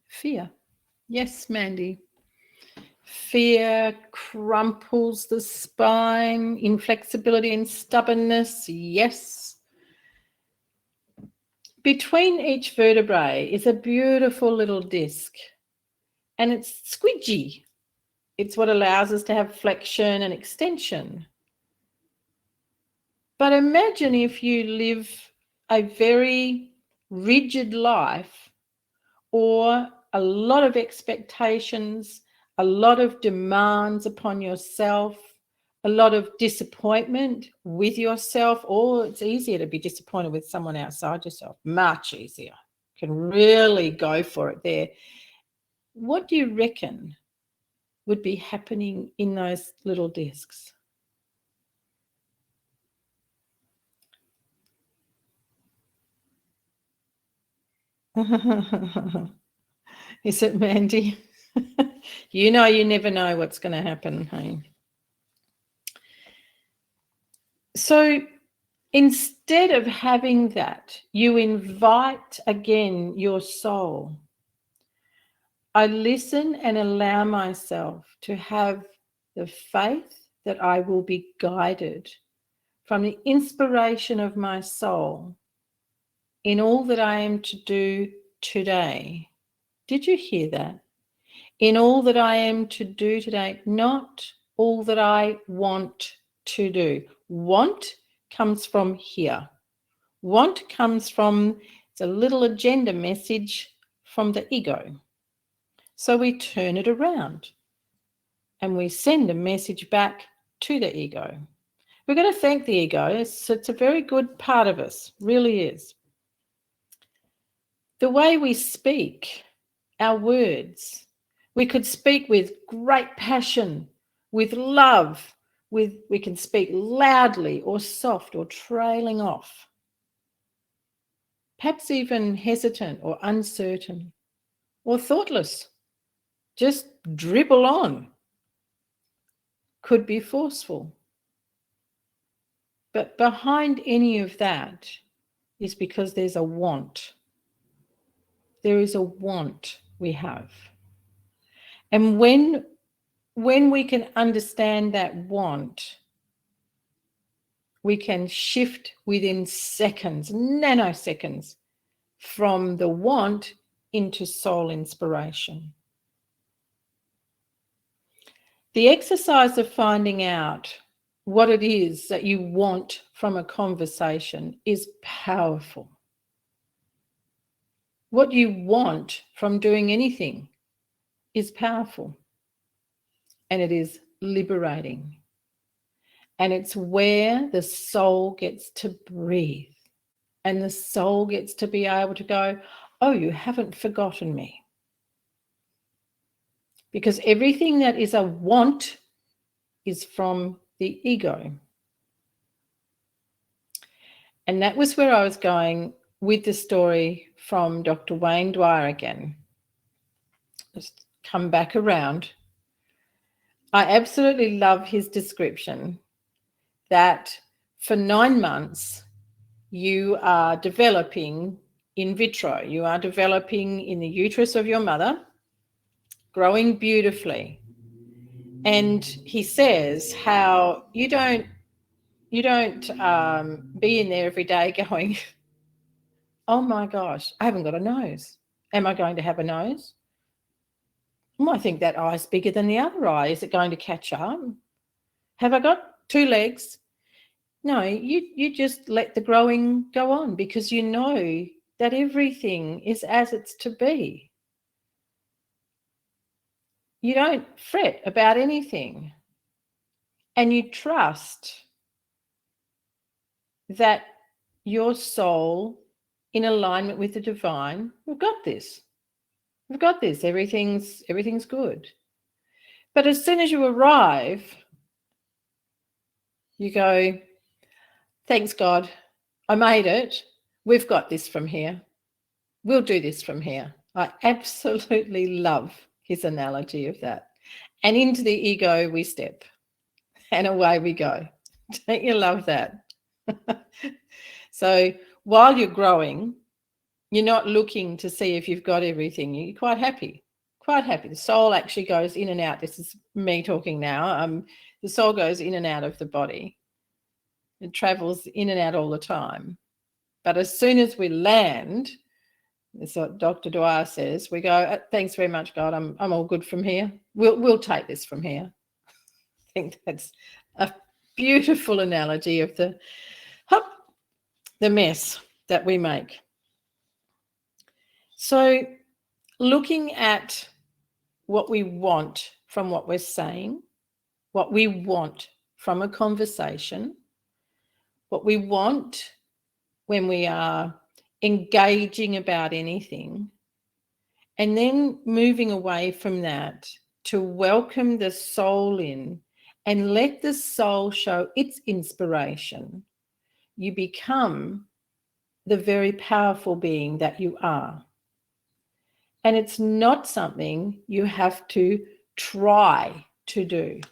A: Fear. Yes, Mandy. Fear crumples the spine, inflexibility and stubbornness. Yes. Between each vertebrae is a beautiful little disc, and it's squidgy. It's what allows us to have flexion and extension. But imagine if you live a very rigid life, or a lot of expectations, a lot of demands upon yourself, a lot of disappointment with yourself, or it's easier to be disappointed with someone outside yourself, much easier. You can really go for it there. What do you reckon would be happening in those little discs? Is it, Mandy? You know, you never know what's going to happen, hey? So instead of having that, you invite again your soul. I listen and allow myself to have the faith that I will be guided from the inspiration of my soul in all that I am to do today. Did you hear that? In all that I am to do today, not all that I want to do. Want comes from here. Want comes from, it's a little agenda message from the ego. So we turn it around and we send a message back to the ego. We're going to thank the ego. It's a very good part of us, really is. The way we speak, our words, we could speak with great passion, with love, we can speak loudly or soft or trailing off, perhaps even hesitant or uncertain or thoughtless, just dribble on, could be forceful. But behind any of that is because there's a want. There is a want we have. And when we can understand that want, we can shift within seconds, nanoseconds, from the want into soul inspiration. The exercise of finding out what it is that you want from a conversation is powerful. What you want from doing anything is powerful, and it is liberating. And it's where the soul gets to breathe, and the soul gets to be able to go, oh, you haven't forgotten me. Because everything that is a want is from the ego. And that was where I was going with the story from Dr. Wayne Dyer again. Just come back around. I absolutely love his description that for 9 months you are developing in vitro. You are developing in the uterus of your mother, growing beautifully. And he says how you don't be in there every day going, oh my gosh, I haven't got a nose. Am I going to have a nose? I think that eye's bigger than the other eye. Is it going to catch up? Have I got 2 legs? No, you just let the growing go on, because you know that everything is as it's to be. You don't fret about anything. And you trust that your soul, in alignment with the divine, we've got this. We've got this. Everything's good. But as soon as you arrive, you go, thanks God, I made it. We've got this from here. We'll do this from here. I absolutely love his analogy of that. And into the ego we step, and away we go. Don't you love that? So while you're growing, you're not looking to see if you've got everything. You're quite happy. Quite happy. The soul actually goes in and out. This is me talking now. The soul goes in and out of the body. It travels in and out all the time. But as soon as we land, that's what Dr. Dwyer says, we go, thanks very much, God. I'm all good from here. We'll take this from here. I think that's a beautiful analogy of the mess that we make. So looking at what we want from what we're saying, what we want from a conversation, what we want when we are engaging about anything, and then moving away from that to welcome the soul in and let the soul show its inspiration, you become the very powerful being that you are. And it's not something you have to try to do.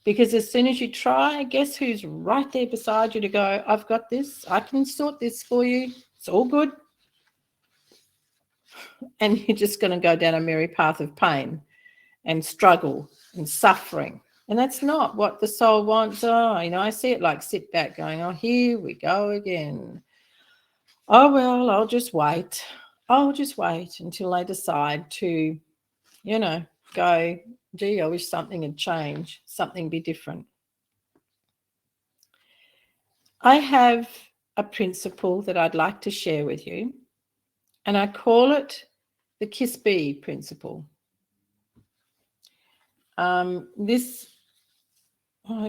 A: Because as soon as you try, guess who's right there beside you to go, I've got this, I can sort this for you, it's all good. And you're just going to go down a merry path of pain and struggle and suffering. And that's not what the soul wants. Oh, I see it like sit back going, oh, here we go again. Oh, well, I'll just wait. I'll just wait until they decide to, go, gee, I wish something had changed, something be different. I have a principle that I'd like to share with you, and I call it the H.E.A.L principle. I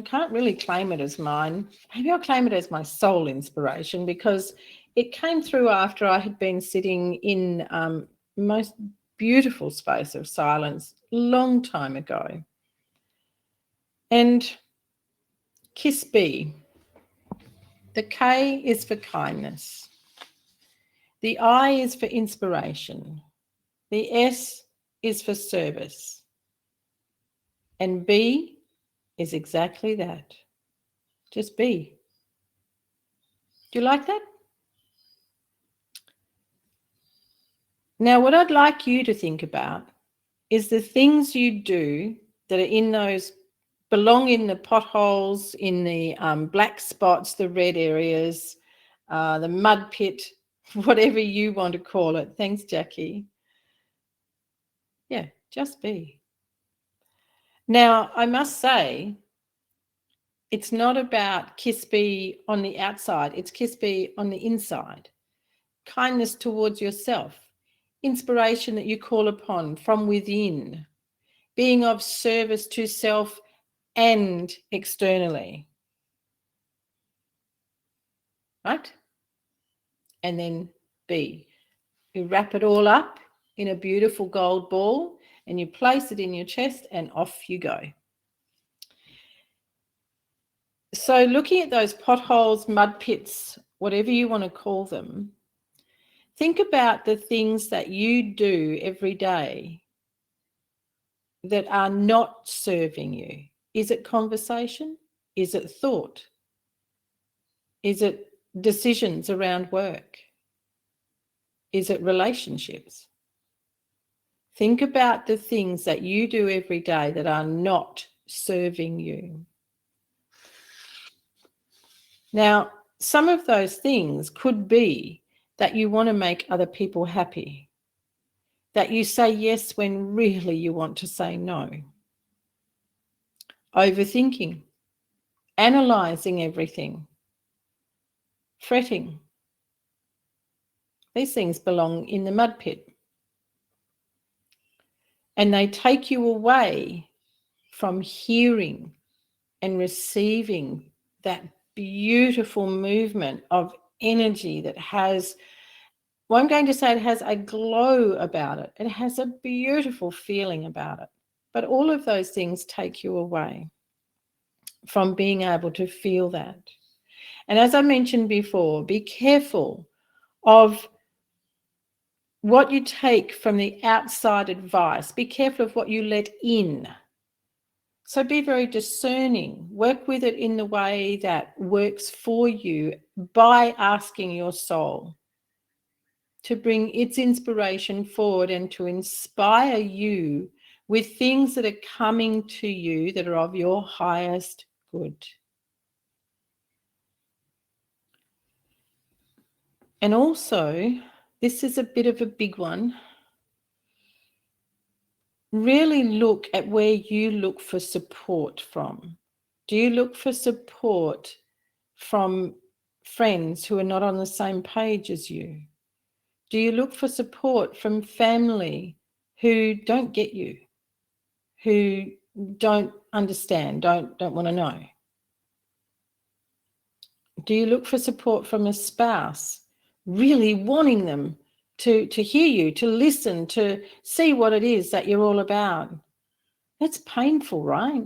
A: can't really claim it as mine. Maybe I'll claim it as my soul inspiration, because it came through after I had been sitting in most beautiful space of silence a long time ago. And H.E.A.L, the K is for kindness. The I is for inspiration. The S is for service. And B is exactly that. Just be. Do you like that? Now, what I'd like you to think about is the things you do that are in those, belong in the potholes, in the black spots, the red areas, the mud pit, whatever you want to call it. Thanks, Jackie. Yeah, just be. Now, I must say, it's not about H.E.A.L on the outside. It's H.E.A.L on the inside. Kindness towards yourself. Inspiration that you call upon from within. Being of service to self and externally. Right? And then be. You wrap it all up in a beautiful gold ball and you place it in your chest and off you go. So looking at those potholes, mud pits, whatever you want to call them, think about the things that you do every day that are not serving you. Is it conversation? Is it thought? Is it decisions around work? Is it relationships? Think about the things that you do every day that are not serving you. Now, some of those things could be that you want to make other people happy, that you say yes when really you want to say no. Overthinking, analysing everything, fretting. These things belong in the mud pit. And they take you away from hearing and receiving that beautiful movement of energy that has, well, I'm going to say it has a glow about it. It has a beautiful feeling about it. But all of those things take you away from being able to feel that. And as I mentioned before, be careful of what you take from the outside advice. Be careful of what you let in. So be very discerning. Work with it in the way that works for you by asking your soul to bring its inspiration forward and to inspire you with things that are coming to you that are of your highest good. And also, this is a bit of a big one. Really look at where you look for support from. Do you look for support from friends who are not on the same page as you? Do you look for support from family who don't get you, who don't understand, don't want to know? Do you look for support from a spouse, really wanting them to hear you, to listen, to see what it is that you're all about? That's painful, right?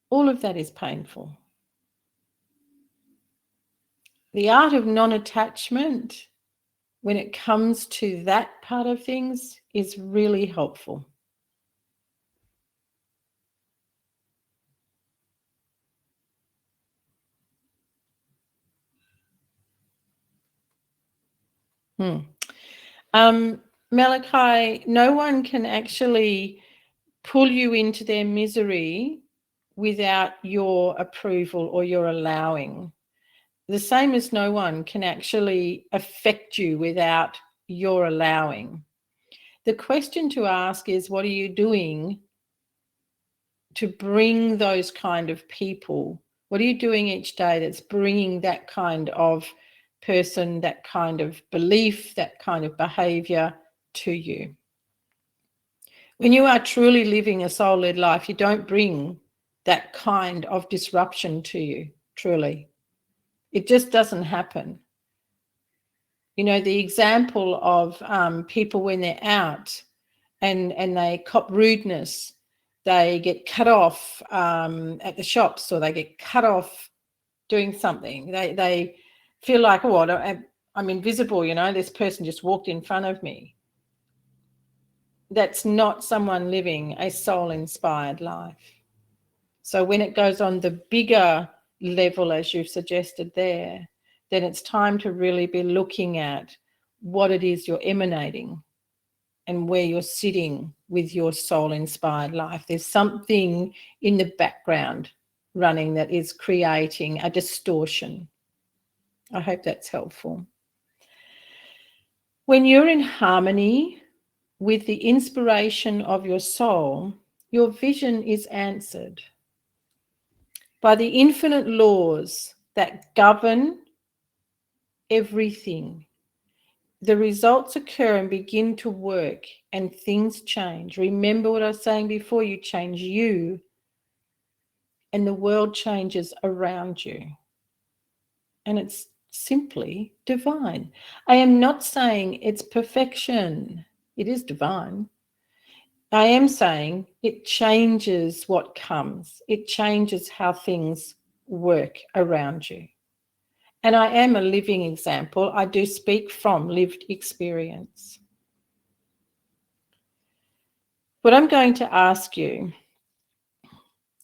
A: All of that is painful. The art of non-attachment, when it comes to that part of things, is really helpful. Malachi, no one can actually pull you into their misery without your approval or your allowing. The same as no one can actually affect you without your allowing. The question to ask is, what are you doing to bring those kind of people? What are you doing each day that's bringing that kind of person, that kind of belief, that kind of behavior to you? When you are truly living a soul-led life, you don't bring that kind of disruption to you, truly. It just doesn't happen. You know, the example of people when they're out and they cop rudeness, they get cut off at the shops, or they get cut off doing something. They feel like, oh, I'm invisible, you know, this person just walked in front of me. That's not someone living a soul-inspired life. So when it goes on the bigger level, as you've suggested there, then it's time to really be looking at what it is you're emanating and where you're sitting with your soul-inspired life. There's something in the background running that is creating a distortion. I hope that's helpful. When you're in harmony with the inspiration of your soul, your vision is answered by the infinite laws that govern everything. The results occur and begin to work, and things change. Remember what I was saying before, you change you and the world changes around you. And it's simply divine. I am not saying it's perfection. It is divine. I am saying it changes what comes. It changes how things work around you. And I am a living example. I do speak from lived experience. What I'm going to ask you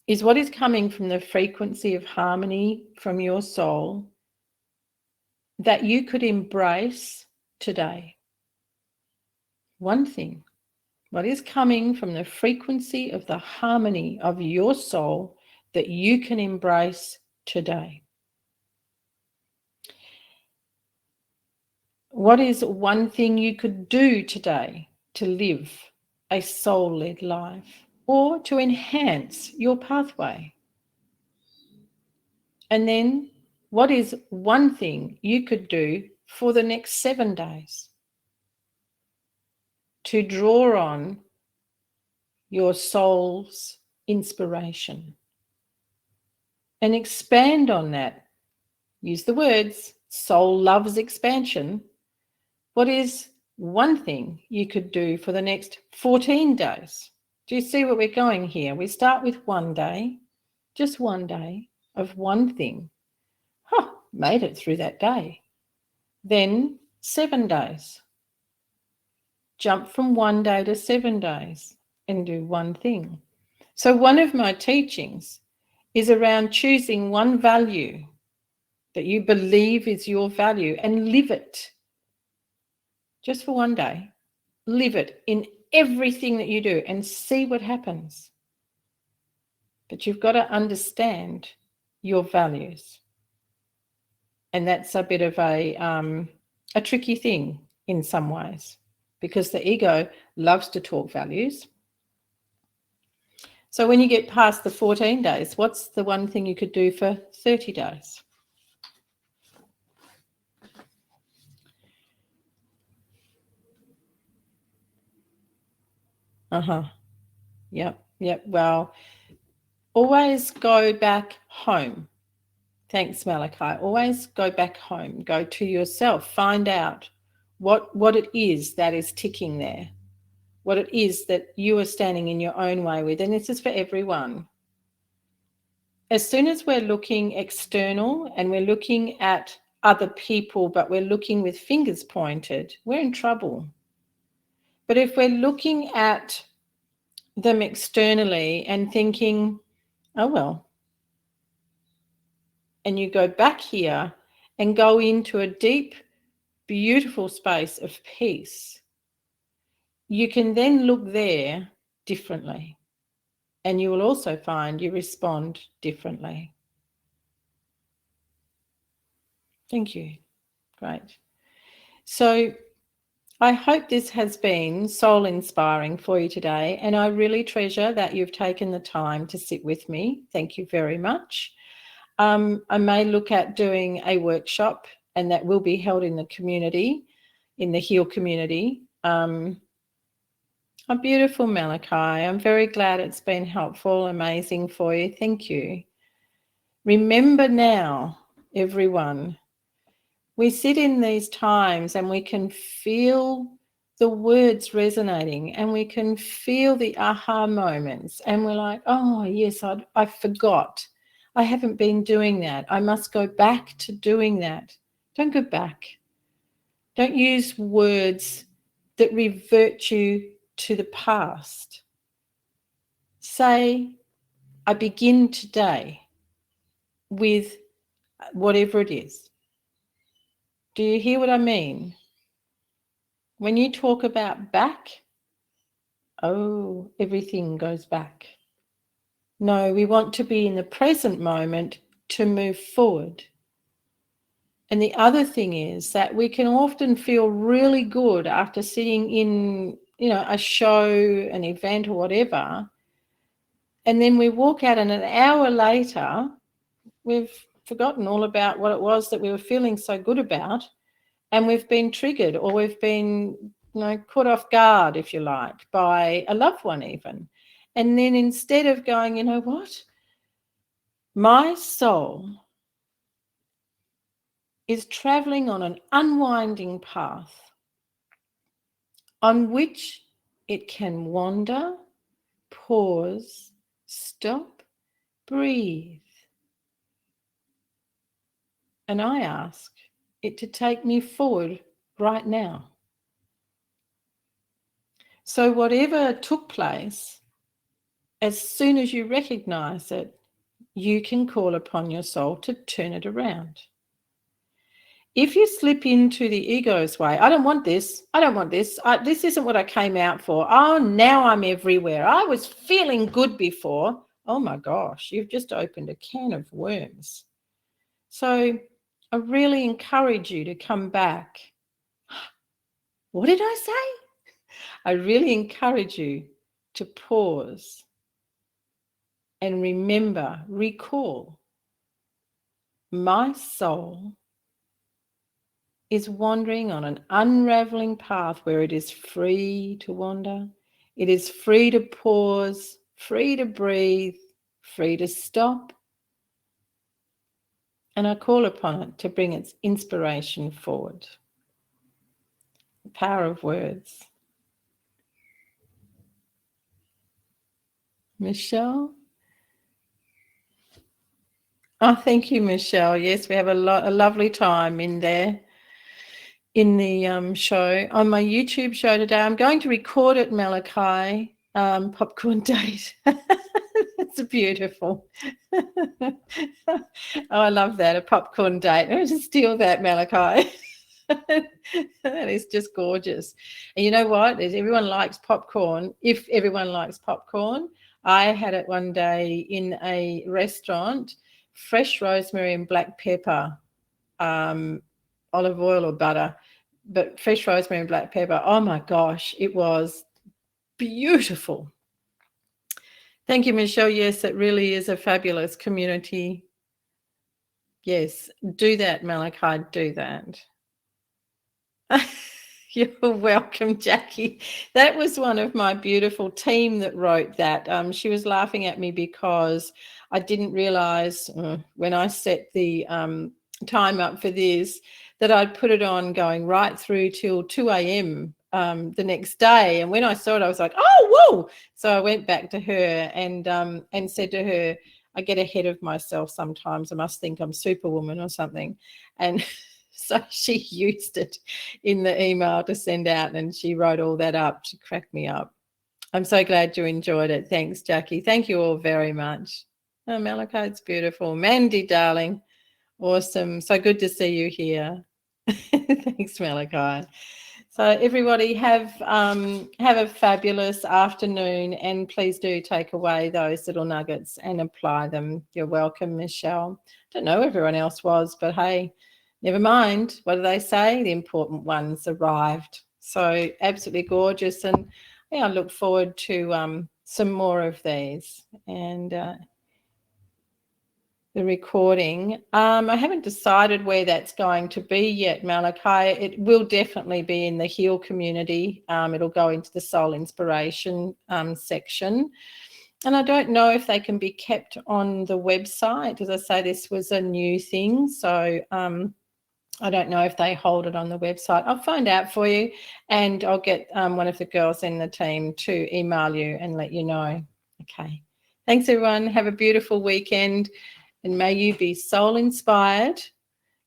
A: is, what is coming from the frequency of harmony from your soul that you could embrace today? One thing. What is coming from the frequency of the harmony of your soul that you can embrace today? What is one thing you could do today to live a soul-led life or to enhance your pathway? And then what is one thing you could do for the next 7 days to draw on your soul's inspiration and expand on that? Use the words, soul loves expansion. What is one thing you could do for the next 14 days? Do you see where we're going here? We start with 1 day, just 1 day of one thing. Made it through that day. Then 7 days. Jump from 1 day to 7 days and do one thing. So one of my teachings is around choosing one value that you believe is your value and live it just for one day. Live it in everything that you do and see what happens. But you've got to understand your values. And that's a bit of a tricky thing in some ways, because the ego loves to talk values. So when you get past the 14 days, what's the one thing you could do for 30 days? Yep. Well, always go back home. Thanks, Malachi. Always go back home. Go to yourself. Find out what it is that is ticking there, what it is that you are standing in your own way with. And this is for everyone. As soon as we're looking external and we're looking at other people, but we're looking with fingers pointed, we're in trouble. But if we're looking at them externally and thinking, oh, well, and you go back here and go into a deep, beautiful space of peace, you can then look there differently. And you will also find you respond differently. Thank you. Great. So I hope this has been soul inspiring for you today. And I really treasure that you've taken the time to sit with me. Thank you very much. I may look at doing a workshop, and that will be held in the community, in the H.E.A.L community. Oh, beautiful, Malachi. I'm very glad it's been helpful, amazing for you. Thank you. Remember now, everyone, we sit in these times and we can feel the words resonating and we can feel the aha moments. And we're like, oh, yes, I forgot. I haven't been doing that. I must go back to doing that. Don't go back. Don't use words that revert you to the past. Say, I begin today with whatever it is. Do you hear what I mean? When you talk about back, oh, everything goes back. No, we want to be in the present moment to move forward. And the other thing is that we can often feel really good after sitting in, a show, an event or whatever. And then we walk out and an hour later, we've forgotten all about what it was that we were feeling so good about. And we've been triggered, or we've been, caught off guard, if you like, by a loved one even. And then instead of going, you know what? My soul is traveling on an unwinding path on which it can wander, pause, stop, breathe. And I ask it to take me forward right now. So whatever took place, as soon as you recognize it, you can call upon your soul to turn it around. If you slip into the ego's way, I don't want this, this isn't what I came out for. Oh, now I'm everywhere. I was feeling good before. Oh my gosh, you've just opened a can of worms. So I really encourage you to come back. What did I say? I really encourage you to pause and remember, recall, my soul is wandering on an unraveling path where it is free to wander. It is free to pause, free to breathe, free to stop. And I call upon it to bring its inspiration forward. The power of words. Michelle? Oh, thank you, Michelle. Yes, we have a lovely time in there in the show. On my YouTube show today, I'm going to record it, Malachi, Popcorn date. It's beautiful. Oh, I love that, a popcorn date. I'm going to steal that, Malachi. That is just gorgeous. And you know what? Everyone likes popcorn. If everyone likes popcorn, I had it one day in a restaurant, fresh rosemary and black pepper, olive oil or butter, but fresh rosemary and black pepper. Oh my gosh, it was beautiful. Thank you, Michelle. Yes, it really is a fabulous community. Yes, do that, Malachi, do that. You're welcome, Jackie. That was one of my beautiful team that wrote that. She was laughing at me because I didn't realize when I set the time up for this that I'd put it on going right through till 2 a.m. The next day. And when I saw it, I was like, oh, whoa. So I went back to her and said to her, I get ahead of myself sometimes. I must think I'm Superwoman or something. And so she used it in the email to send out, and she wrote all that up. She cracked me up. I'm so glad you enjoyed it. Thanks, Jackie. Thank you all very much. Oh, Malachi, it's beautiful. Mandy, darling. Awesome. So good to see you here. Thanks, Malachi. So everybody have a fabulous afternoon, and please do take away those little nuggets and apply them. You're welcome, Michelle. Don't know who everyone else was, but hey, never mind. What do they say? The important ones arrived. So absolutely gorgeous, and yeah, I look forward to some more of these. And the recording. I haven't decided where that's going to be yet, Malachi. It will definitely be in the H.E.A.L community. It'll go into the Soul Inspiration section. And I don't know if they can be kept on the website. As I say, this was a new thing. So I don't know if they hold it on the website. I'll find out for you, and I'll get one of the girls in the team to email you and let you know. Okay. Thanks, everyone. Have a beautiful weekend. And may you be soul inspired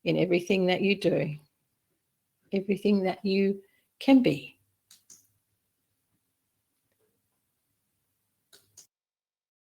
A: in everything that you do, everything that you can be.